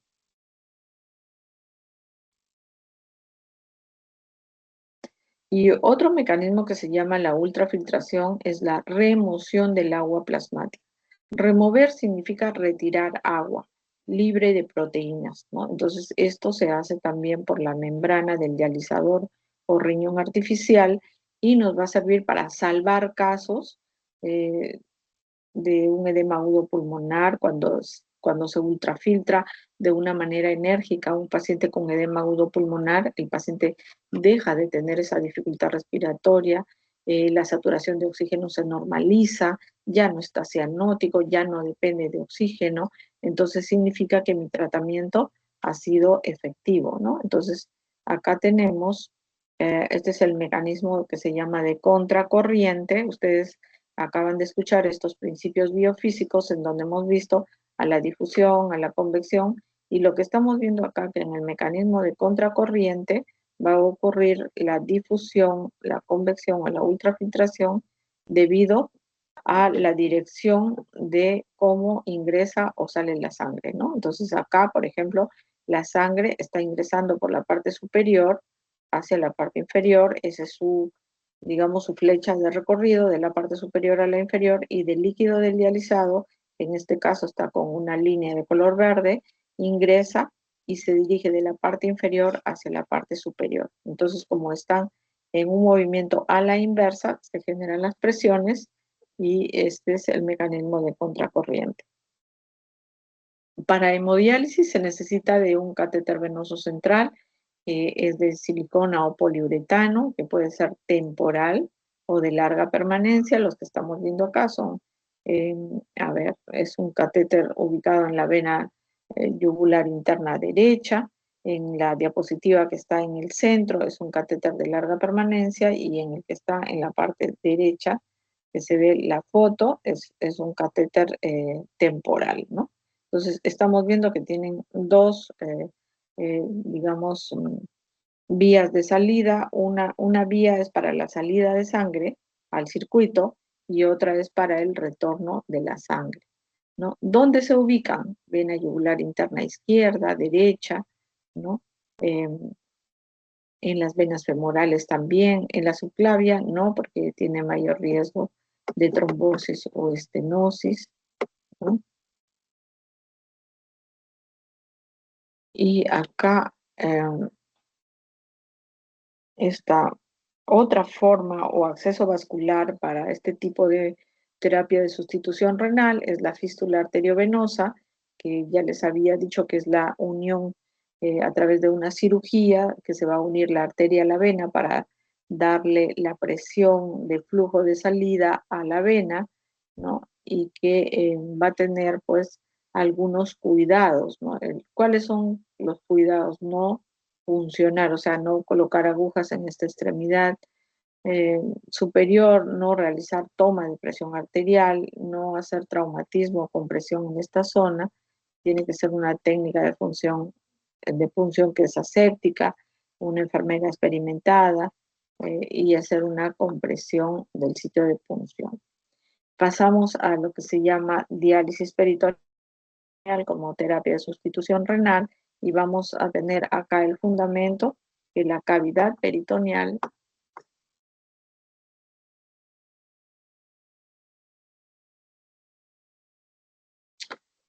Y otro mecanismo que se llama la ultrafiltración es la remoción del agua plasmática. Remover significa retirar agua libre de proteínas, ¿no? Entonces, esto se hace también por la membrana del dializador o riñón artificial y nos va a servir para salvar casos eh, de un edema agudo pulmonar cuando cuando se ultrafiltra de una manera enérgica a un paciente con edema agudo pulmonar, el paciente deja de tener esa dificultad respiratoria, la saturación de oxígeno se normaliza, ya no está cianótico, ya no depende de oxígeno, entonces significa que mi tratamiento ha sido efectivo, ¿no? Entonces, acá tenemos, este es el mecanismo que se llama de contracorriente. Ustedes acaban de escuchar estos principios biofísicos en donde hemos visto a la difusión, a la convección, y lo que estamos viendo acá, que en el mecanismo de contracorriente va a ocurrir la difusión, la convección o la ultrafiltración debido a la dirección de cómo ingresa o sale la sangre, ¿no? Entonces acá, por ejemplo, la sangre está ingresando por la parte superior hacia la parte inferior, esa es su, digamos, su flecha de recorrido de la parte superior a la inferior, y del líquido del dializado, en este caso está con una línea de color verde, ingresa y se dirige de la parte inferior hacia la parte superior. Entonces, como están en un movimiento a la inversa, se generan las presiones y este es el mecanismo de contracorriente. Para hemodiálisis se necesita de un catéter venoso central, es de silicona o poliuretano, que puede ser temporal o de larga permanencia. Los que estamos viendo acá son, a ver, es un catéter ubicado en la vena yugular interna derecha. En la diapositiva que está en el centro es un catéter de larga permanencia, y en el que está en la parte derecha, que se ve la foto, es un catéter temporal, ¿no? Entonces, estamos viendo que tienen dos, digamos, vías de salida. Una vía es para la salida de sangre al circuito y otra es para el retorno de la sangre, ¿no? ¿Dónde se ubican? Vena yugular interna izquierda, derecha, ¿no? En las venas femorales también, en la subclavia no, porque tiene mayor riesgo de trombosis o estenosis, ¿no? Y acá esta otra forma o acceso vascular para este tipo de terapia de sustitución renal es la fístula arteriovenosa, que ya les había dicho que es la unión a través de una cirugía que se va a unir la arteria a la vena para darle la presión de flujo de salida a la vena, ¿no? Y que va a tener pues algunos cuidados, ¿no? ¿Cuáles son los cuidados? No funcionar, o sea, no colocar agujas en esta extremidad eh, superior, no realizar toma de presión arterial, no hacer traumatismo con presión en esta zona. Tiene que ser una técnica de punción que es aséptica, una enfermera experimentada, y hacer una compresión del sitio de punción. Pasamos a lo que se llama diálisis peritoneal como terapia de sustitución renal, y vamos a tener acá el fundamento que la cavidad peritoneal,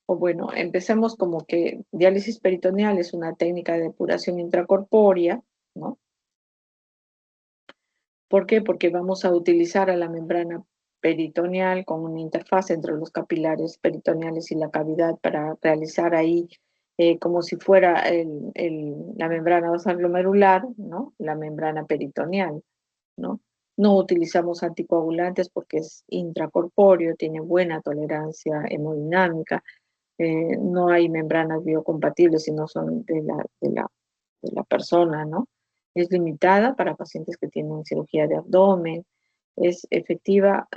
o bueno, empecemos como que diálisis peritoneal es una técnica de depuración intracorpórea, ¿no? ¿Por qué? Porque vamos a utilizar a la membrana peritoneal con una interfaz entre los capilares peritoneales y la cavidad para realizar ahí como si fuera la membrana basal glomerular, ¿no? La membrana peritoneal, ¿no? No utilizamos anticoagulantes porque es intracorpóreo, tiene buena tolerancia hemodinámica, no hay membranas biocompatibles si no son de la persona, ¿no? Es limitada para pacientes que tienen cirugía de abdomen, es efectiva,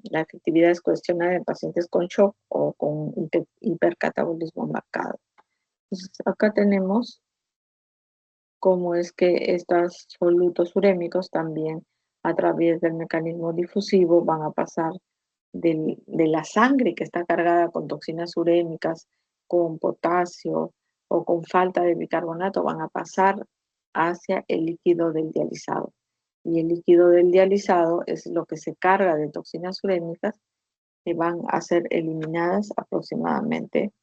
la efectividad es cuestionada en pacientes con shock o con hipercatabolismo marcado. Entonces, acá tenemos cómo es que estos solutos urémicos también a través del mecanismo difusivo van a pasar de la sangre que está cargada con toxinas urémicas, con potasio o con falta de bicarbonato, van a pasar hacia el líquido del dializado. Y el líquido del dializado es lo que se carga de toxinas urémicas, que van a ser eliminadas aproximadamente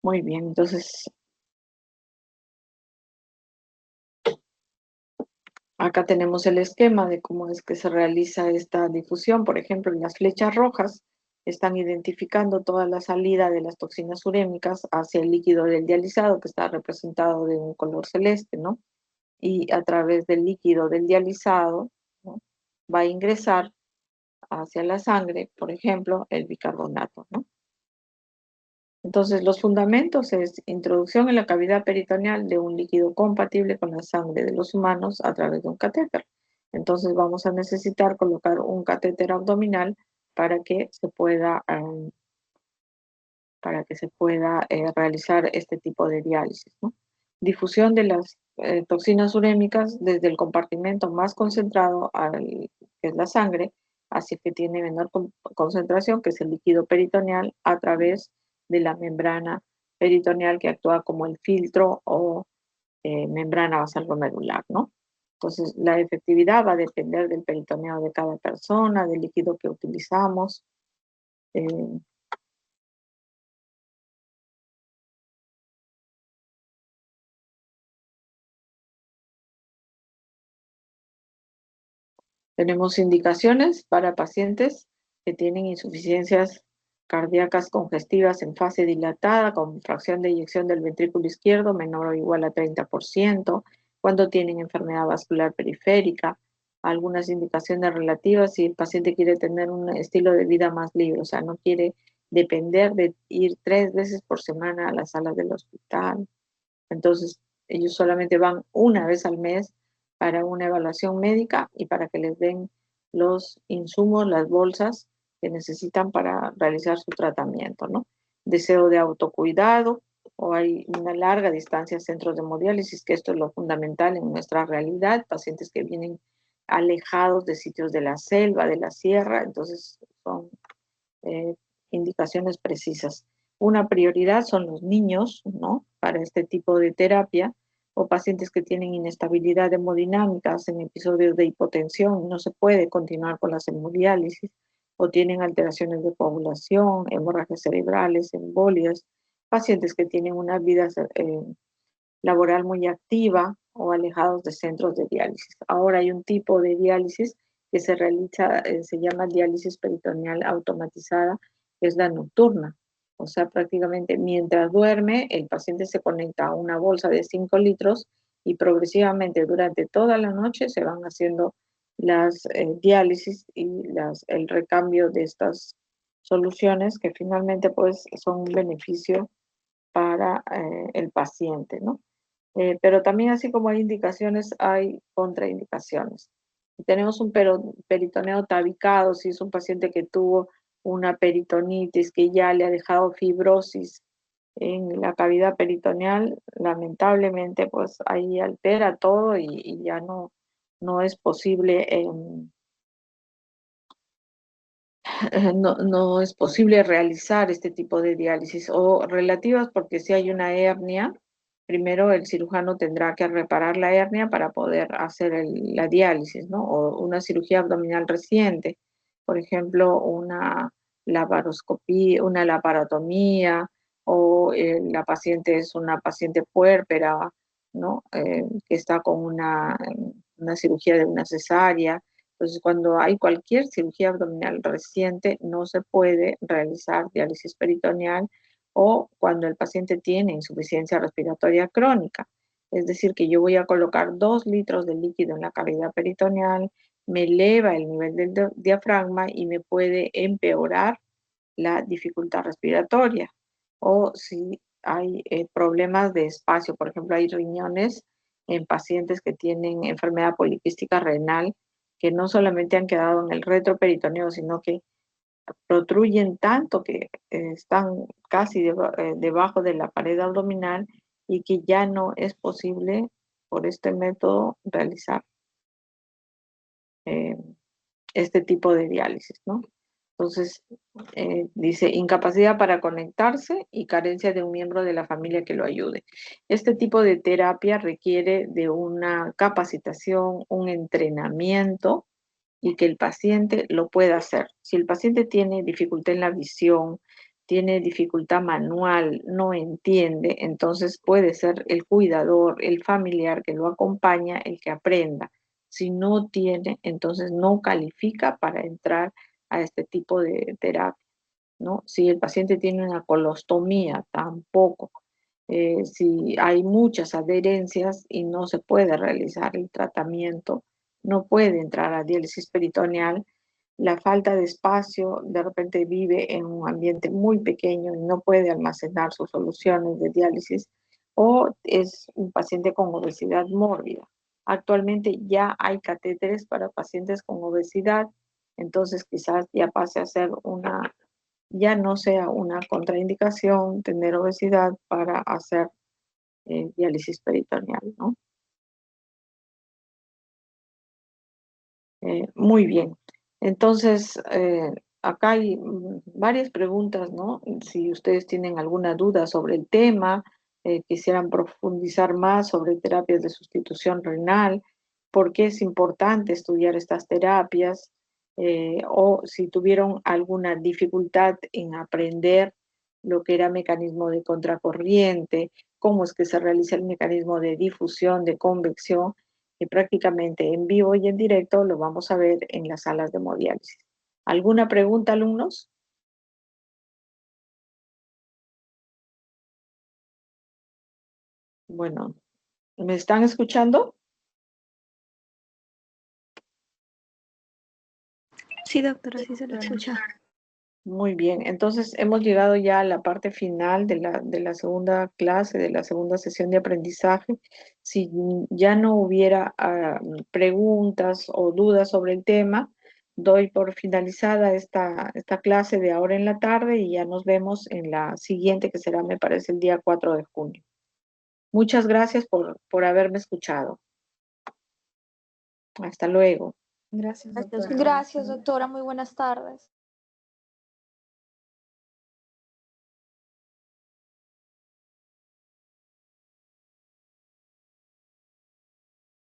Muy bien, entonces acá tenemos el esquema de cómo es que se realiza esta difusión. Por ejemplo, en las flechas rojas están identificando toda la salida de las toxinas urémicas hacia el líquido del dializado, que está representado de un color celeste, ¿no? Y a través del líquido del dializado, ¿no?, va a ingresar hacia la sangre, por ejemplo, el bicarbonato, ¿no? Entonces, los fundamentos es introducción en la cavidad peritoneal de un líquido compatible con la sangre de los humanos a través de un catéter. Entonces, vamos a necesitar colocar un catéter abdominal para que se pueda, realizar este tipo de diálisis, ¿no? Difusión de las toxinas urémicas desde el compartimento más concentrado, que es la sangre, hacia el que tiene menor concentración, que es el líquido peritoneal, a través de la membrana peritoneal que actúa como el filtro o membrana basal glomerular, ¿no? Entonces, la efectividad va a depender del peritoneo de cada persona, del líquido que utilizamos. eh, Tenemos indicaciones para pacientes que tienen insuficiencias cardíacas congestivas en fase dilatada con fracción de eyección del ventrículo izquierdo menor o igual a 30%, cuando tienen enfermedad vascular periférica, algunas indicaciones relativas si el paciente quiere tener un estilo de vida más libre, o sea, no quiere depender de ir 3 veces por semana a las salas del hospital. Entonces, ellos solamente van una vez al mes para una evaluación médica y para que les den los insumos, las bolsas que necesitan para realizar su tratamiento, ¿no? Deseo de autocuidado, o hay una larga distancia a centros de hemodiálisis, que esto es lo fundamental en nuestra realidad, pacientes que vienen alejados de sitios de la selva, de la sierra, entonces son eh, indicaciones precisas. Una prioridad son los niños, ¿no?, para este tipo de terapia, o pacientes que tienen inestabilidad hemodinámica, en episodios de hipotensión, no se puede continuar con las hemodiálisis, o tienen alteraciones de coagulación, hemorragias cerebrales, embolias, pacientes que tienen una vida laboral muy activa o alejados de centros de diálisis. Ahora hay un tipo de diálisis que se realiza, se llama diálisis peritoneal automatizada, que es la nocturna. O sea, prácticamente mientras duerme, el paciente se conecta a una bolsa de 5 litros y progresivamente durante toda la noche se van haciendo las diálisis y el recambio de estas soluciones que finalmente pues son un beneficio para el paciente, ¿no? Pero también así como hay indicaciones, hay contraindicaciones. Si tenemos un peritoneo tabicado, si es un paciente que tuvo una peritonitis que ya le ha dejado fibrosis en la cavidad peritoneal, lamentablemente pues ahí altera todo y ya no es posible, no es posible realizar este tipo de diálisis, o relativas, porque si hay una hernia, primero el cirujano tendrá que reparar la hernia para poder hacer la diálisis, ¿no? O una cirugía abdominal reciente, por ejemplo, una laparoscopía, una laparotomía, o la paciente es una paciente puérpera, ¿no? Que está con una cirugía de una cesárea. Entonces, cuando hay cualquier cirugía abdominal reciente, no se puede realizar diálisis peritoneal, o cuando el paciente tiene insuficiencia respiratoria crónica. Es decir, que yo voy a colocar 2 litros de líquido en la cavidad peritoneal, me eleva el nivel del diafragma y me puede empeorar la dificultad respiratoria. O si hay problemas de espacio, por ejemplo, hay riñones en pacientes que tienen enfermedad poliquística renal, que no solamente han quedado en el retroperitoneo, sino que protruyen tanto que están casi debajo de la pared abdominal, y que ya no es posible por este método realizar eh, este tipo de diálisis, ¿no? Entonces, dice incapacidad para conectarse y carencia de un miembro de la familia que lo ayude. Este tipo de terapia requiere de una capacitación, un entrenamiento, y que el paciente lo pueda hacer. Si el paciente tiene dificultad en la visión, tiene dificultad manual, no entiende, entonces puede ser el cuidador, el familiar que lo acompaña, el que aprenda. Si no tiene, entonces no califica para entrar a este tipo de terapia, ¿no? Si el paciente tiene una colostomía, tampoco. Si hay muchas adherencias y no se puede realizar el tratamiento, no puede entrar a diálisis peritoneal. La falta de espacio, de repente vive en un ambiente muy pequeño y no puede almacenar sus soluciones de diálisis, o es un paciente con obesidad mórbida. Actualmente ya hay catéteres para pacientes con obesidad, entonces quizás ya pase a ser ya no sea una contraindicación tener obesidad para hacer diálisis peritoneal, ¿no? Muy bien. Entonces, acá hay varias preguntas, ¿no? Si ustedes tienen alguna duda sobre el tema, quisieran profundizar más sobre terapias de sustitución renal, por qué es importante estudiar estas terapias, o si tuvieron alguna dificultad en aprender lo que era mecanismo de contracorriente, cómo es que se realiza el mecanismo de difusión, de convección, y prácticamente en vivo y en directo lo vamos a ver en las salas de hemodiálisis. ¿Alguna pregunta, alumnos? Bueno, ¿me están escuchando? Sí, doctora, sí se la escucha. Muy bien, entonces hemos llegado ya a la parte final de la segunda clase, de la segunda sesión de aprendizaje. Si ya no hubiera preguntas o dudas sobre el tema, doy por finalizada esta clase de ahora en la tarde y ya nos vemos en la siguiente, que será, me parece, el día 4 de junio. Muchas gracias por haberme escuchado. Hasta luego. Gracias, doctora. Gracias, doctora. Muy buenas tardes.